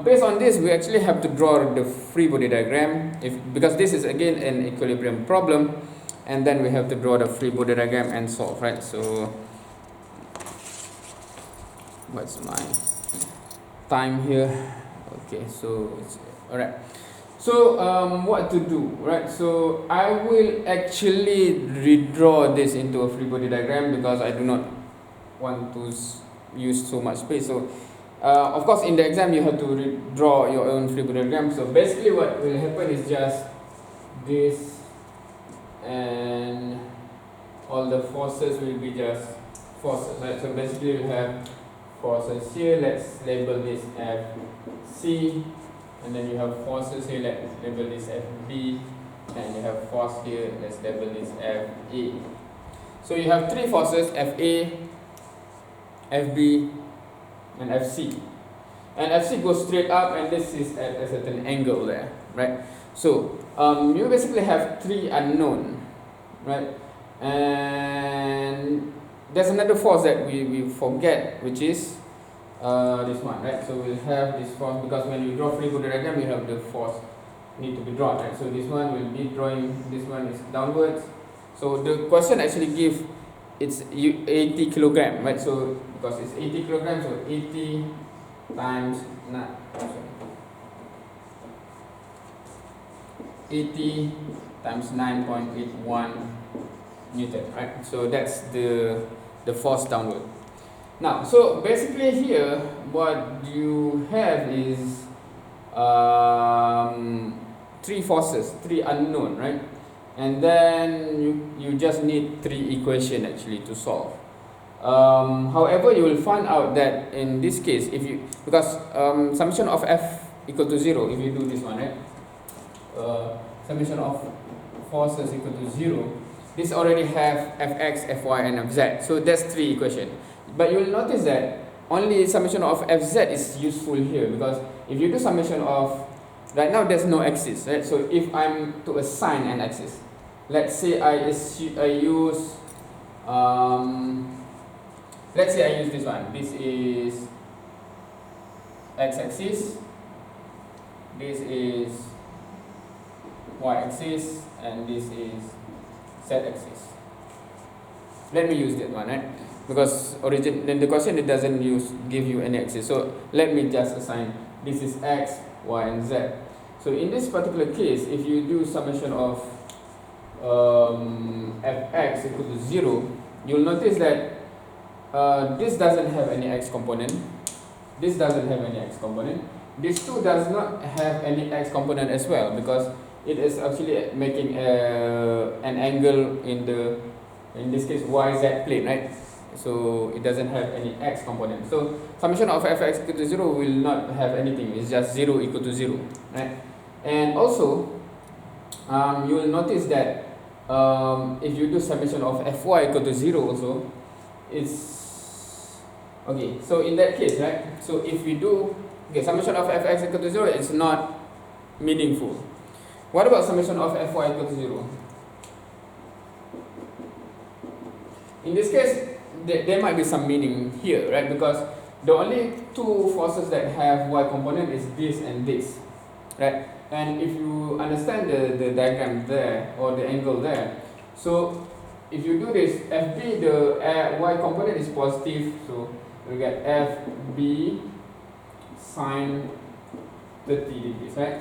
[SPEAKER 1] based on this, we actually have to draw the free body diagram, because this is again an equilibrium problem, and then we have to draw the free body diagram and solve, right? So what's my time here? Okay, so it's all right. So what to do, right? So I will actually redraw this into a free body diagram, because I do not want to use so much space. So of course in the exam you have to draw your own free body diagram. So basically what will happen is just this, and all the forces will be just forces, right? So basically we have forces here. Let's label this FC. And then you have forces here, let's label this FB, and you have force here, let's label this FA. So you have 3 forces, FA, FB, and FC. And FC goes straight up, and this is at a certain angle there, right? So you basically have 3 unknown, right? And there's another force that we forget, which is this one, right? So we'll have this force, because when you draw free body diagram, you have the force need to be drawn, right? So this one will be drawing, this one is downwards. So the question actually give it's 80 kilogram, right? So because it's 80 kilograms, so 80 times 80 times 9.81 Newton, right? So that's the force downward. Now, so basically here, what you have is three forces, three unknown, right? And then you just need three equations actually to solve. However, you will find out that in this case, if you, because summation of F equal to 0, if you do this one, right? Summation of forces equal to 0, this already have Fx, Fy and Fz, so that's three equations. But you will notice that only summation of Fz is useful here, because if you do summation of, right now there's no axis, right? So if I'm to assign an axis, let's say I use let's say I use this one. This is x-axis, this is y-axis, and this is z-axis. Let me use that one, right? Because then the question, it doesn't give you any axis. So let me just assign this is x, y, and z. So in this particular case, if you do summation of fx equal to 0, you'll notice that this doesn't have any x component. This doesn't have any x component. This too does not have any x component as well, because it is actually making an angle in this case yz plane, right? So it doesn't have any x component. So summation of fx equal to 0 will not have anything. It's just 0 equal to 0, right? And also you will notice that if you do summation of fy equal to 0 also, it's okay. So in that case, right? So if we do summation of fx equal to 0, it's not meaningful. What about summation of fy equal to 0? In this case, there might be some meaning here, right? Because the only two forces that have y component is this and this, right? And if you understand the diagram there, or the angle there, so if you do this, FB, the y component is positive, so we get FB sine 30 degrees, right?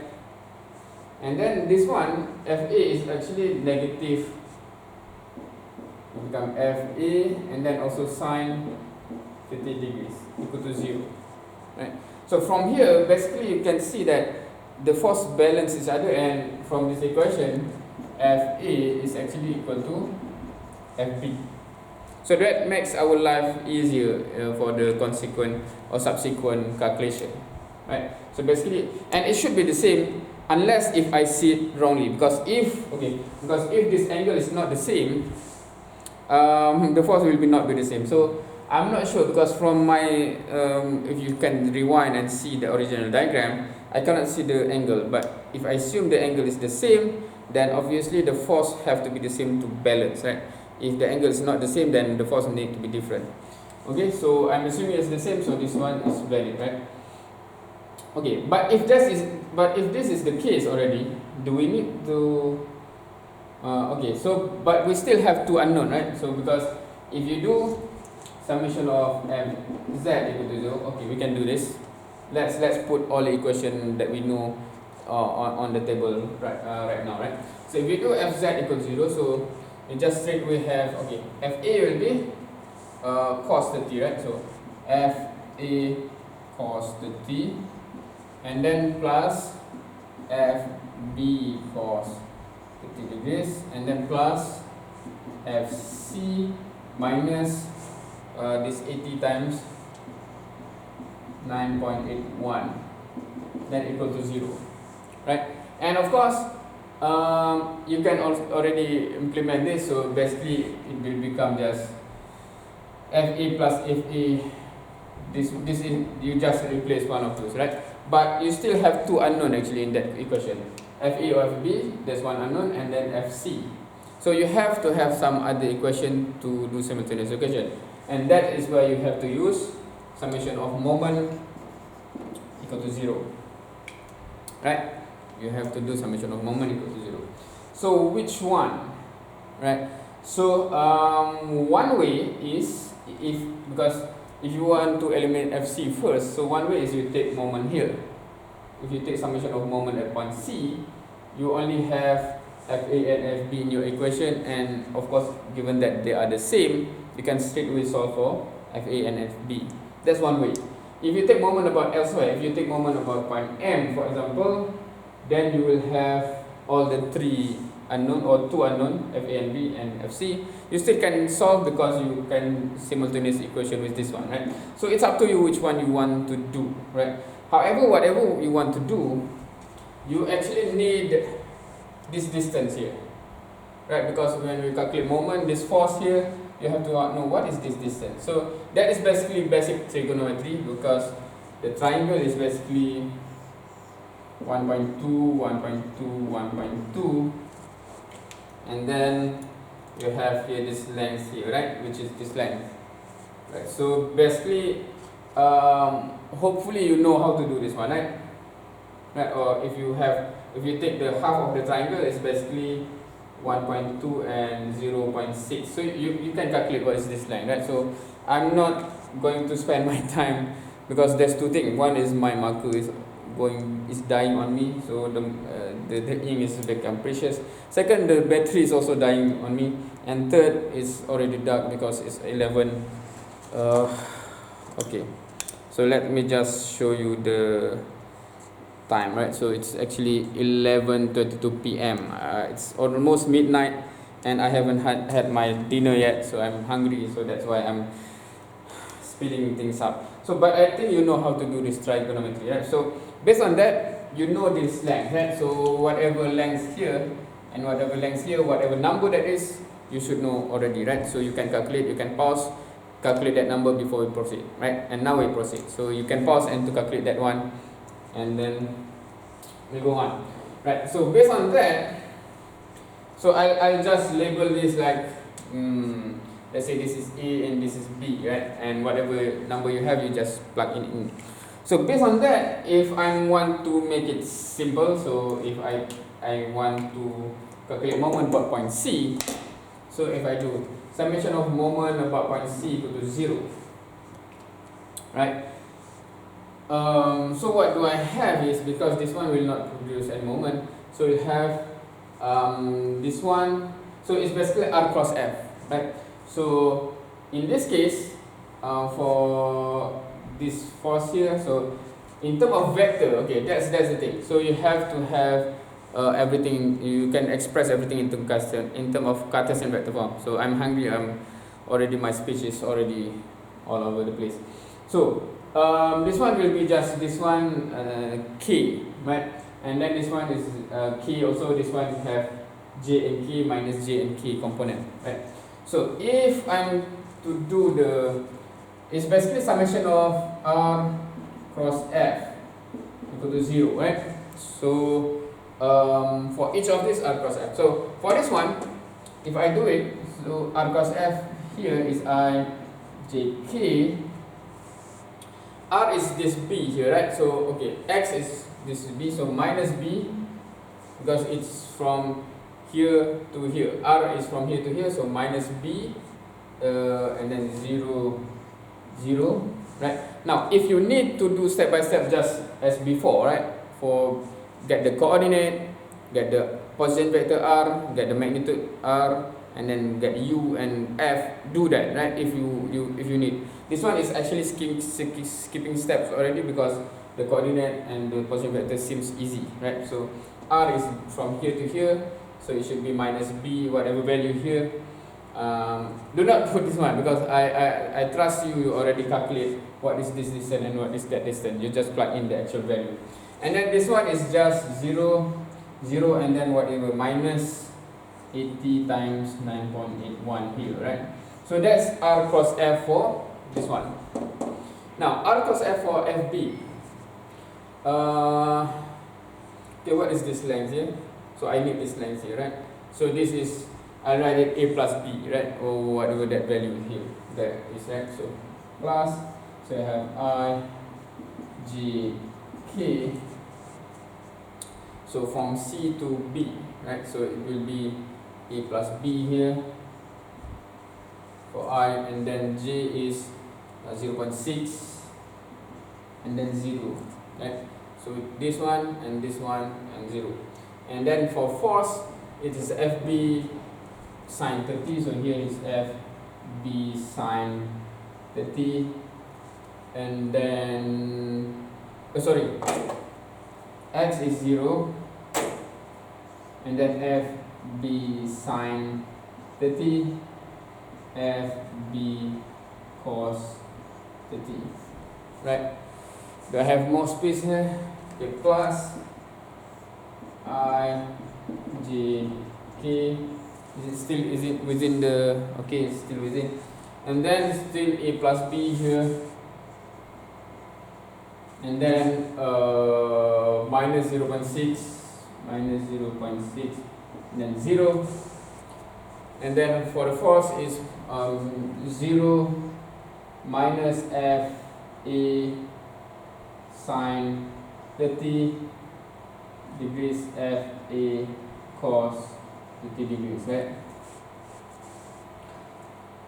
[SPEAKER 1] And then this one, FA is actually negative. It become FA, and then also sine 50 degrees equal to 0, right? So from here, basically you can see that the force balance each other, and from this equation, FA is actually equal to FB. So that makes our life easier for the consequent or subsequent calculation, right? So basically, and it should be the same unless if I see it wrongly, because if this angle is not the same, the force will not be the same. So I'm not sure, because from my if you can rewind and see the original diagram, I cannot see the angle, but if I assume the angle is the same, then obviously the force have to be the same to balance, right? If the angle is not the same, then the force need to be different. Okay, so I'm assuming it's the same, so this one is valid, right? Okay, but if this is the case already, do we need to okay, so but we still have two unknown, right? So because if you do summation of z equal to 0, okay, we can do this. Let's put all the equation that we know on the table right now, right? So if we do fz equals 0, so we just straight away have, okay, fa will be cos 30, right? So fa cos 30, and then plus fb cos 30 degrees, and then plus fc minus this 80 times 9.81, then equal to 0, right? And of course, you can already implement this, so basically it will become just fa plus fa. This is, you just replace one of those, right? But you still have two unknown actually in that equation, fa or fb, there's one unknown, and then fc. So you have to have some other equation to do simultaneous equation, and that is where you have to use summation of moment equal to 0. Right? You have to do summation of moment equal to 0. So which one? Right? So one way is because if you want to eliminate FC first, so one way is you take moment here. If you take summation of moment at point C, you only have FA and FB in your equation, and of course given that they are the same, you can straight away solve for FA and FB. That's one way. If you take moment about elsewhere, if you take moment about point M for example, then you will have all the three unknown or two unknown, FA and B and FC. You still can solve because you can simultaneous equation with this one, right? So it's up to you which one you want to do, right? However, whatever you want to do, you actually need this distance here, right? Because when we calculate moment, this force here, you have to know what is this distance. So that is basically basic trigonometry, because the triangle is basically 1.2, 1.2, 1.2, and then you have here this length here, right, which is this length, right? So basically hopefully you know how to do this one, right? Or if you take the half of the triangle, it's basically 1.2 and 0.6, so you can calculate what is this line, right? So I'm not going to spend my time, because there's two things. One is my marker is dying on me, so the ink is become precious. Second, the battery is also dying on me, and third, it's already dark because it's 11. Okay, so let me just show you the time, right? So it's actually 11:22 p.m. It's almost midnight, and I haven't had my dinner yet, so I'm hungry. So that's why I'm speeding things up. So, but I think you know how to do this trigonometry, right? So based on that, you know this length, right? So whatever length here and whatever length here, whatever number that is, you should know already, right? So you can calculate, you can pause, calculate that number before we proceed, right? And now we proceed. So you can pause and to calculate that one, and then we go on, right? So based on that, so I'll just label this like let's say this is A and this is B, right? And whatever number you have, you just plug in. So based on that, if I want to make it simple, so if I want to calculate moment about point C, so if I do summation of moment about point C equal to 0, right? So what do I have is, because this one will not produce any moment, so you have this one, so it's basically R cross F, right? So in this case, for this force here, so in terms of vector, okay, that's the thing. So you have to have everything, you can express everything in terms of Cartesian vector form. So I'm hungry, my speech is already all over the place. So this one will be just this one K, right? And then this one is K also. This one have J and K minus J and K component, right? So if I'm to do it's basically summation of R cross F equal to 0, right? So for each of these R cross F. So for this one, if I do it, so R cross F here is I J K. R is this B here, right? So okay, X is this B, so minus B, because it's from here to here. R is from here to here, so minus B, and then 0, 0, right? Now, if you need to do step by step just as before, right? For get the coordinate, get the position vector R, get the magnitude R, and then get U and F, do that, right? If you need. This one is actually skipping steps already, because the coordinate and the position vector seems easy, right? So R is from here to here, so it should be minus B, whatever value here. Do not put this one, because I trust you already calculate what is this distance and what is that distance. You just plug in the actual value. And then this one is just 0, 0, and then whatever, minus 80 times 9.81 here, right? So that's R cross F for this one. Now R cross F for FB. Okay, what is this length here? So I need this length here, right? So this is, I write it A plus B, right? Or whatever that value here, that is, right? So plus So I have I, J, K. So from C to B, right? So it will be A plus B here for I, and then J is 0.6, and then 0, right? So this one and 0. And then for force, it is FB sine 30. So here is FB sine 30, and then X is 0, and then FB sine 30, FB cos 30, right? Do I have more space here? Okay, plus I, J, K. Is it within the, okay, it's still within. And then still A plus B here. And then minus 0.6, and then 0. And then for the force is 0 minus F A sine 30 degrees, F A cos 30 degrees, right?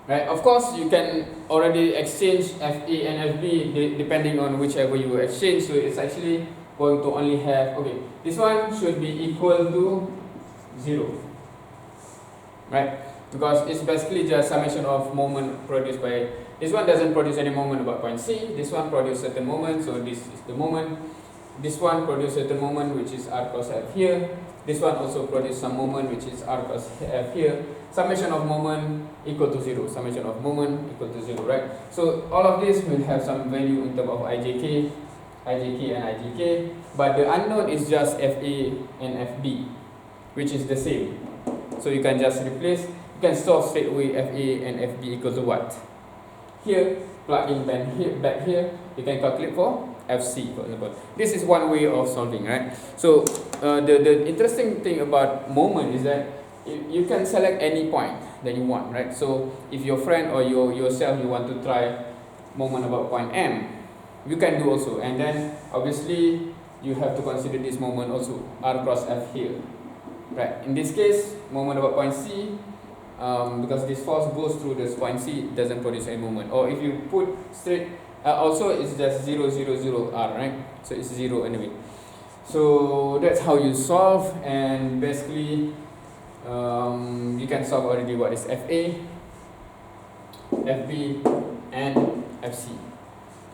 [SPEAKER 1] Right, of course you can already exchange FA and FB depending on whichever you exchange. So it's actually going to only have, okay, this one should be equal to 0, right? Because it's basically just summation of moment produced by, this one doesn't produce any moment about point C, this one produces certain moment, so this is the moment. This one produces certain moment, which is R cos F here. This one also produces some moment, which is R cos F here. Summation of moment equal to 0. Summation of moment equal to 0, right? So all of this will have some value in terms of IJK and IJK, but the unknown is just FA and FB, which is the same. So you can just replace, you can solve straight away FA and FB equal to what? Here, plug in back here, you can calculate for FC, for example. This is one way of solving, right? So the interesting thing about moment is that you can select any point that you want, right? So if your friend or yourself, you want to try moment about point M, you can do also. And then obviously you have to consider this moment also, R cross F here, right? In this case, moment about point C, because this force goes through this point C, it doesn't produce any moment. Or if you put straight, also it's just 0, 0, 0 R, right? So it's 0 anyway. So that's how you solve, and basically you can solve already what is FA, FB, and FC,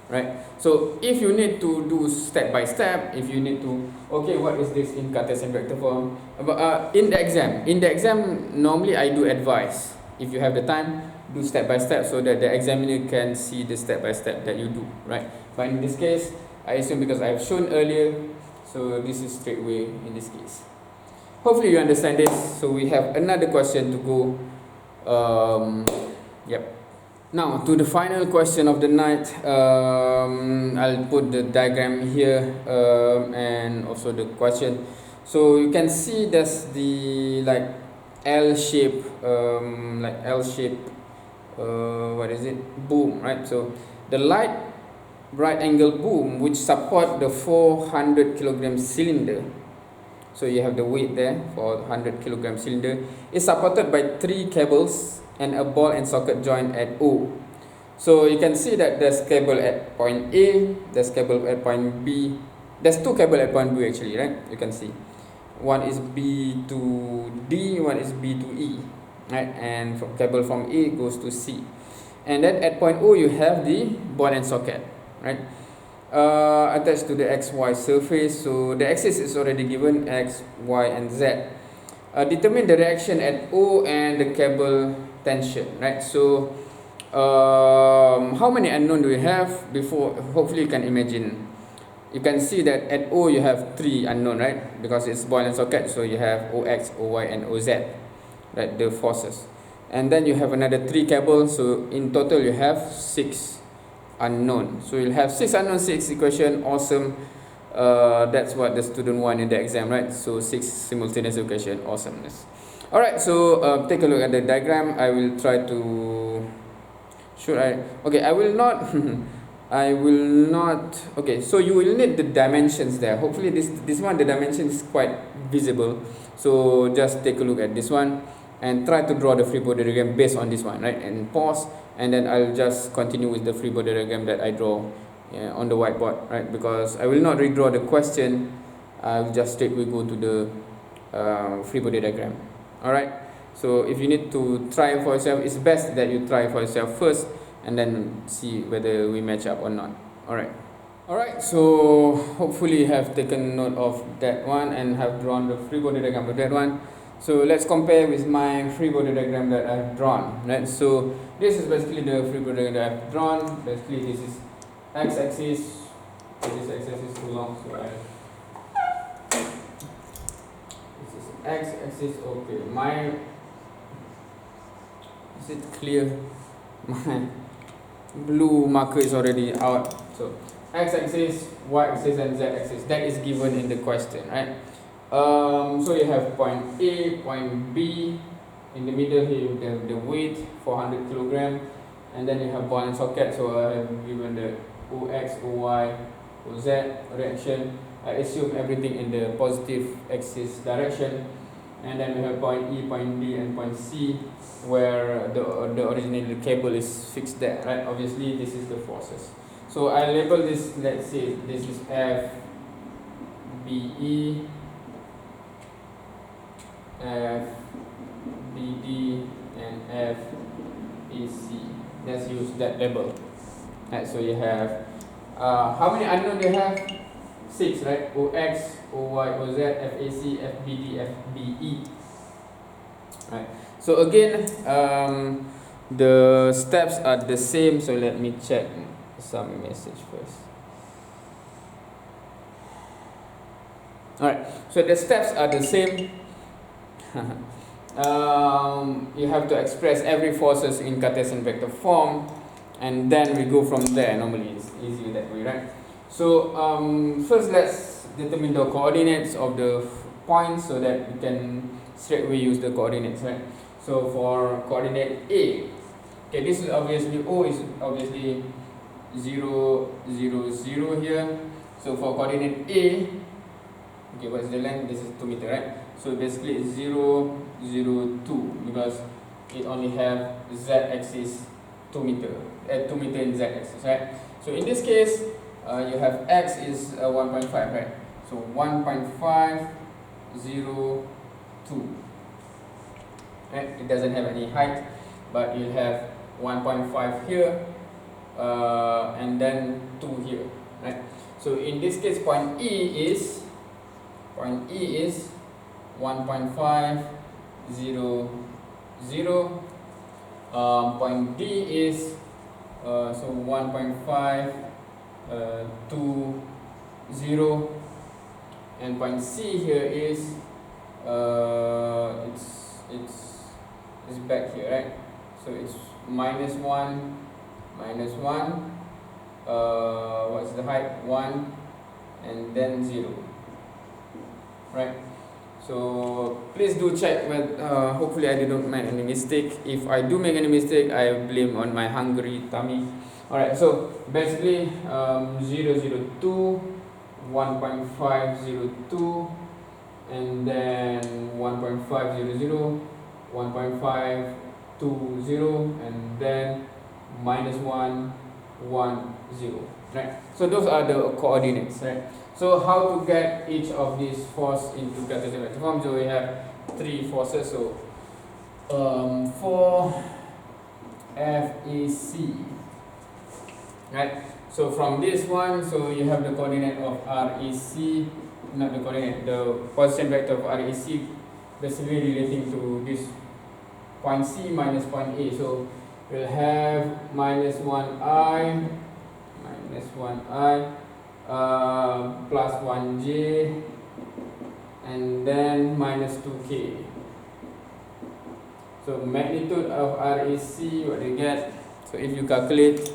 [SPEAKER 1] right? So if you need to do step by step, if you need to, okay, what is this in Cartesian vector form? But in the exam normally I do advise, if you have the time, do step by step so that the examiner can see the step by step that you do, right? But in this case, I assume because I've shown earlier, so this is straight away in this case. Hopefully you understand this. So we have another question to go. Yep. Now to the final question of the night. I'll put the diagram here and also the question. So you can see there's the like L shape, what is it? Boom, right? So the light right angle boom which support the 400 kilogram cylinder. So you have the weight there for 100 kilogram cylinder. Is supported by 3 cables and a ball and socket joint at O. So you can see that there's cable at point A, there's cable at point B. There's 2 cables at point B actually, right? You can see. One is B to D, one is B to E, right? And from cable from A goes to C. And then at point O you have the ball and socket, right? Attached to the XY surface. So the axis is already given, X, Y, and Z. Determine the reaction at O and the cable tension, right? So how many unknown do we have? Before, hopefully you can imagine. You can see that at O you have 3 unknown, right? Because it's ball and socket, so you have OX, OY, and OZ, right? The forces. And then you have another 3 cables, so in total you have 6 unknown. So you'll have 6 unknown, 6 equation. Awesome. That's what the student want in the exam, right? So 6 simultaneous equation. Awesomeness. Alright, so take a look at the diagram. I will try to, should I, okay, I will not I will not. Okay, so you will need the dimensions there. Hopefully this one, the dimension is quite visible. So just take a look at this one and try to draw the free body diagram based on this one, right? And pause, and then I'll just continue with the free body diagram that I draw on the whiteboard, right? Because I will not redraw the question. I'll just straightway go to the free body diagram. All right. So if you need to try for yourself, it's best that you try for yourself first, and then see whether we match up or not. Alright, so hopefully you have taken note of that one and have drawn the free body diagram of that one. So let's compare with my free body diagram that I've drawn, right? So this is basically the free body diagram that I've drawn. Basically this is x-axis. This x-axis is too long, so this is x-axis. Okay, is it clear? My blue marker is already out. So x-axis, y-axis, and z-axis, that is given in the question, right? So you have point A, point B. In the middle here you have the weight, 400 kilogram, and then you have ball and socket. So I have given the OX, OY, OZ direction. I assume everything in the positive axis direction. And then we have point E, point D, and point C, where the original cable is fixed there, right? Obviously this is the forces. So I label this, let's say this is F, BE, F, BD, and F, AC. Let's use that label. Right, so you have, how many unknown do you have? 6, right? OX, OY, OZ, FAC, FBD, FBE. Right. So again, the steps are the same. So let me check some message first. Alright, so the steps are the same. You have to express every forces in Cartesian vector form, and then we go from there. Normally it's easier that way, right? So first let's determine the coordinates of the points so that we can straightway use the coordinates, right? So for coordinate A, okay, this is obviously, O is obviously 0, 0, 0 here. So for coordinate A, okay, what's the length? This is 2 meter, right? So basically it's 0, 0, 2, because it only have z-axis 2 meter, 2 meter in z-axis, right? So in this case, you have x is 1.5, right? So 1.5, 0, 2. Right? It doesn't have any height, but you have 1.5 here, and then 2 here, right? So in this case, point E is 1.5, 0, 0. Point D is so 1.5, 2, 0, and point C here is it's back here, right? So it's minus 1, minus 1. What's the height? 1, and then 0, right? So please do check with, hopefully I didn't make any mistake. If I do make any mistake, I blame on my hungry tummy. Alright, so basically 0, 0, 2, 1.5, 0, 2, and then 1.5, 0, 0, 1.5, 2, 0, and then minus 1, 1, 0, right? So those are the coordinates, right? So how to get each of these forces into Cartesian vector form? So we have 3 forces. So for FAC, right? So from this one, so you have the coordinate of RAC, not the coordinate, the position vector of RAC, basically relating to this point C minus point A. So we'll have minus 1i, plus 1j, and then minus 2k. So magnitude of RAC, what you get? So if you calculate,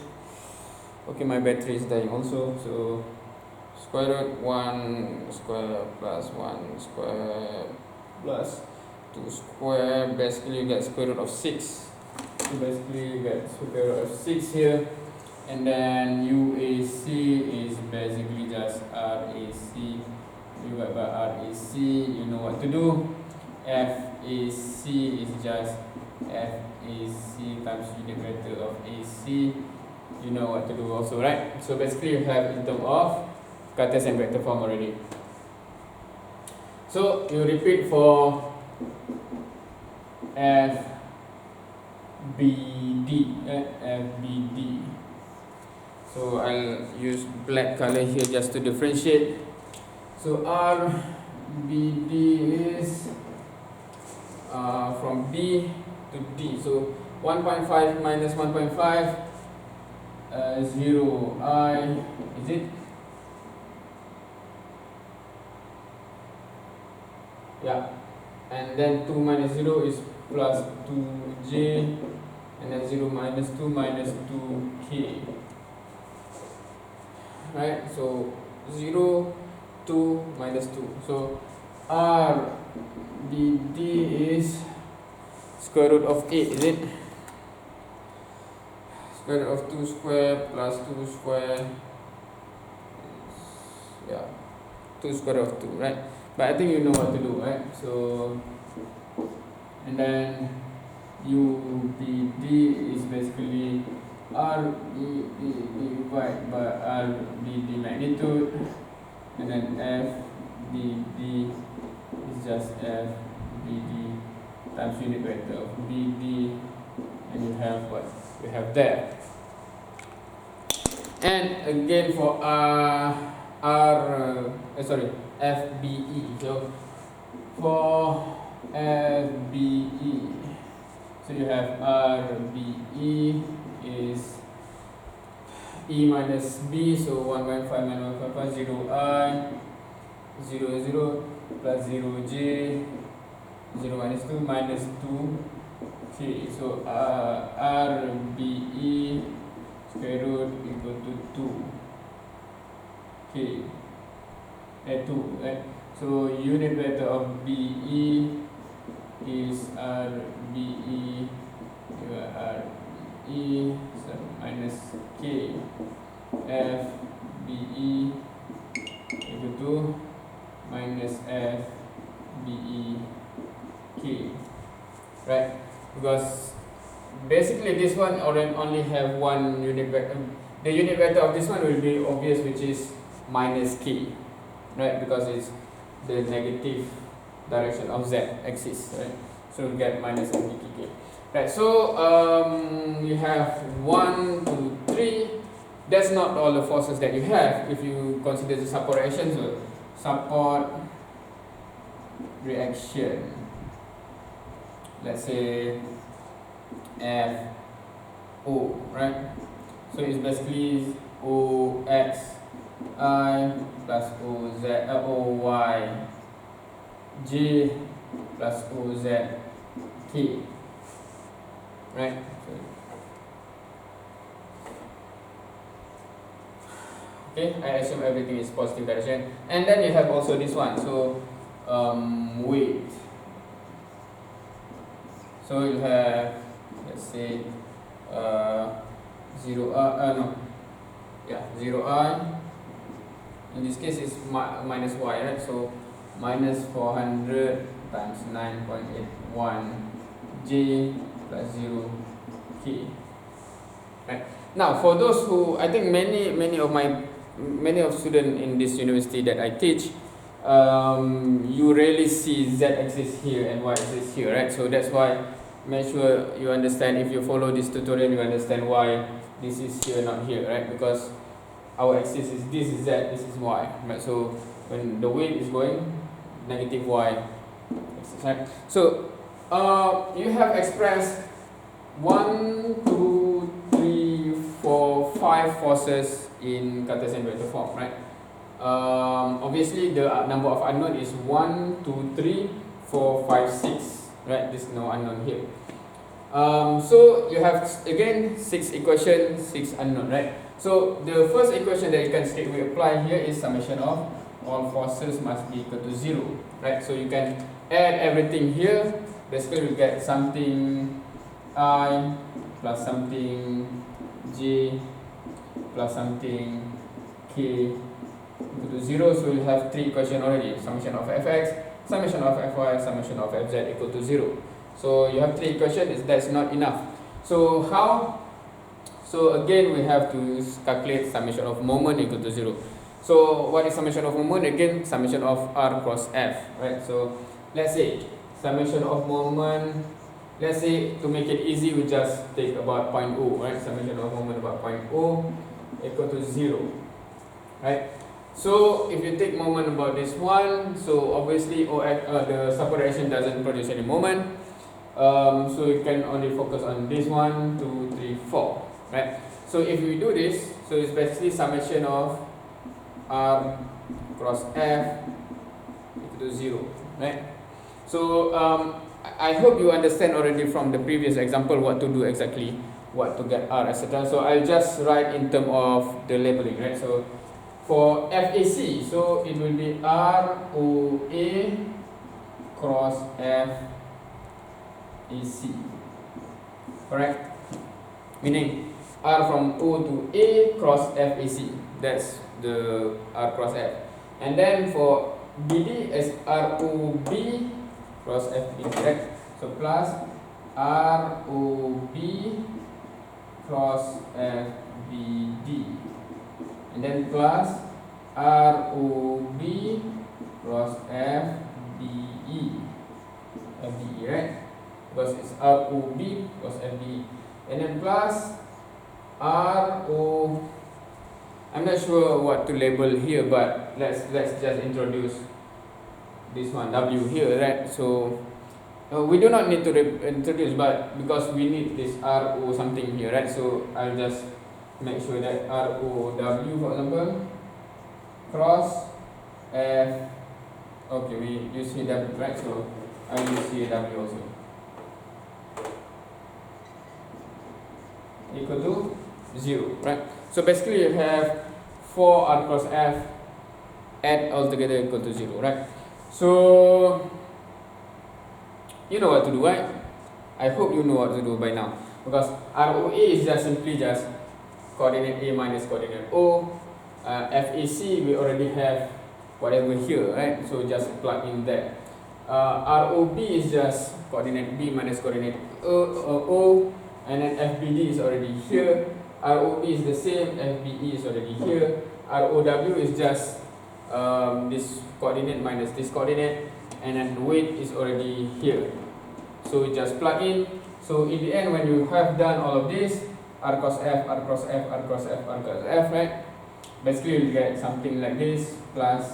[SPEAKER 1] okay, my battery is dying also. So square root 1 square plus 1 square plus 2 square, basically you get square root of 6. So basically you get square root of 6 here. and then UAC is basically just RAC divided by RAC. You know what to do. FAC is just FAC times unit vector of AC. You know what to do also, right? So basically you have in terms of Cartesian vector form already. So you repeat for FBD. So I'll use black color here just to differentiate. So RBD is from B to D. So 1.5 minus 1.5, 0I, is it? Yeah. And then 2 minus 0 is plus 2J, and then 0 minus 2 minus 2K. Right, so 0, 2 minus 2. So RBD is square root of 8, is it? Square root of 2 square plus 2 square. Yeah, 2 square root of 2, right? But I think you know what to do, right? So, and then UBD is basically RBD divided by RBD magnitude, and then FBD is just FBD times unit vector of BD, and you have what you have there. And again for FBE. So for FBE, so you have RBE is E minus B, so 1.5 minus 1.5, 0I, 0, 0 plus 0J, 0 minus 2 minus 2K. So RBE square root equal to 2K. 2, right? So unit vector of BE is RBE RE minus K. FBE equal to minus FBE K, right? Because basically this one only have one unit vector. The unit vector of this one will be obvious, which is minus K, right? Because it's the negative direction of Z axis, right? So we get minus FBK. Right, so you have 1, 2, 3. That's not all the forces that you have. If you consider the support reaction, so support reaction, let's say FO, right? So it's basically OX I plus OY J plus OZ K, right? Okay, I assume everything is positive direction. And then you have also this one, so weight. So you have, let's say 0I. In this case it's minus y, right? So minus 400 times 9.81 J plus 0 K. Right. Now for those who, I think many of students in this university that I teach, you rarely see Z axis here and Y axis here, right? So that's why make sure you understand, if you follow this tutorial, you understand why this is here, not here, right? Because our axis is, this is Z, this is Y, right? So when the weight is going, negative Y axis, right? So you have expressed 1, 2, 3, 4, 5 forces in Cartesian vector form, right? Obviously the number of unknown is 1, 2, 3, 4, 5, 6, right? There's no unknown here. So you have again 6 equations, 6 unknown, right? So the first equation that you can straightaway apply here is summation of all forces must be equal to 0, right? So you can add everything here. Basically you get something I plus something J plus something k equal to 0. So we'll have 3 equations already. Summation of fx, summation of fy, summation of fz equal to 0. So you have 3 equations. That's not enough. So how? So again, we have to calculate summation of moment equal to 0. So what is summation of moment? Again, summation of r cross f, right? So let's say summation of moment, let's say to make it easy, we just take about point O, right? Summation of moment about point O equal to 0, right? So if you take moment about this one, so obviously the support reaction doesn't produce any moment. So you can only focus on this 1, 2, 3, 4, right? So if we do this, so it's basically summation of r cross f equal to 0, right? So I hope you understand already from the previous example what to do exactly, what to get r, etc. So I'll just write in terms of the labeling, right? So for FAC, so it will be ROA cross FAC, correct? Meaning R from O to A cross FAC, that's the R cross F. And then for BD is ROB cross FB, correct? So plus ROB cross FBD, and then plus ROB cross FDE, right? Because it's ROB cross FDE, and then plus I'm not sure what to label here, but let's just introduce this one W here, right? So we do not need to introduce, but because we need this RO something here, right? So I'll just make sure that ROW, for example, cross F. Okay, we use CW, right? So I'll use CW also. Equal to 0, right? So basically you have 4 R cross F add altogether equal to 0, right? So you know what to do, right? I hope you know what to do by now, because ROA is just simply just coordinate A minus coordinate O. FAC we already have whatever here, right? So just plug in there. ROB is just coordinate B minus coordinate O, and then FBD is already here. ROB is the same, FBE is already here. ROW is just this coordinate minus this coordinate, and then weight is already here. So we just plug in. So in the end, when you have done all of this, R cross F, R cross F, R cross F, R cross F, right? Basically you'll get something like this, plus,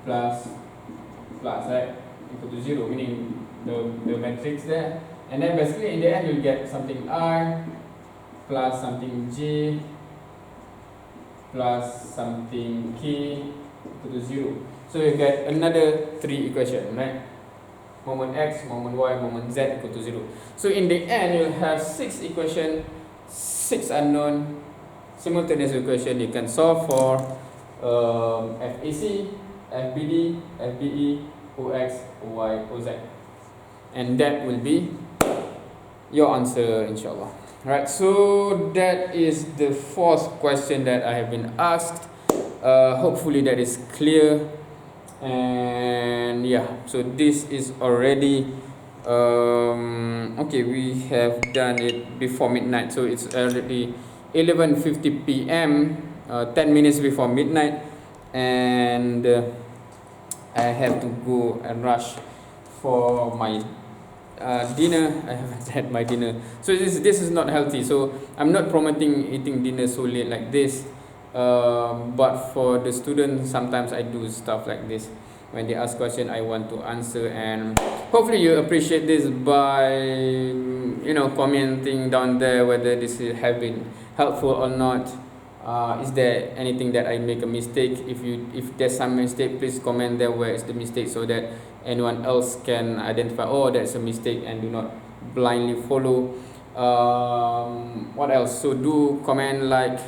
[SPEAKER 1] right? Equal to 0, meaning the matrix there. And then basically in the end you'll get something I plus something J plus something K equal to 0. So you get another 3 equations, right? Moment X, moment Y, moment Z equal to 0. So in the end you'll have 6 equations, 6 unknown simultaneous equation you can solve for FAC, FBD, FBE, OX, OY, OZ, and that will be your answer, inshallah. Right, so that is the 4th question that I have been asked. Hopefully that is clear. And yeah, so this is already okay, we have done it before midnight, so it's already 11:50 p.m. 10 minutes before midnight, and I have to go and rush for my dinner. I haven't had my dinner, so this is not healthy. So I'm not promoting eating dinner so late like this. But for the students, sometimes I do stuff like this. When they ask question, I want to answer, and hopefully you appreciate this by commenting down there whether this have been helpful or not. Is there anything that I make a mistake? If there's some mistake, please comment there where is the mistake, so that anyone else can identify, oh, that's a mistake, and do not blindly follow. What else? So do comment, like,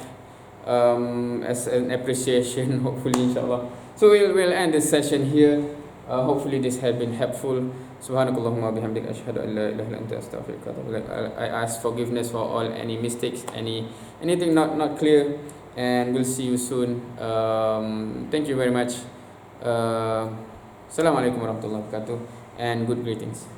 [SPEAKER 1] as an appreciation, hopefully, inshallah. So we'll end this session here. Hopefully this has been helpful. Subhanakallahumma bihamdik ashhadu an la ilaha illa anta astaghfiruka wa atubu ilaik. I ask forgiveness for all any mistakes, anything not clear, and we'll see you soon. Thank you very much. Assalamualaikum warahmatullahi wabarakatuh, and good greetings.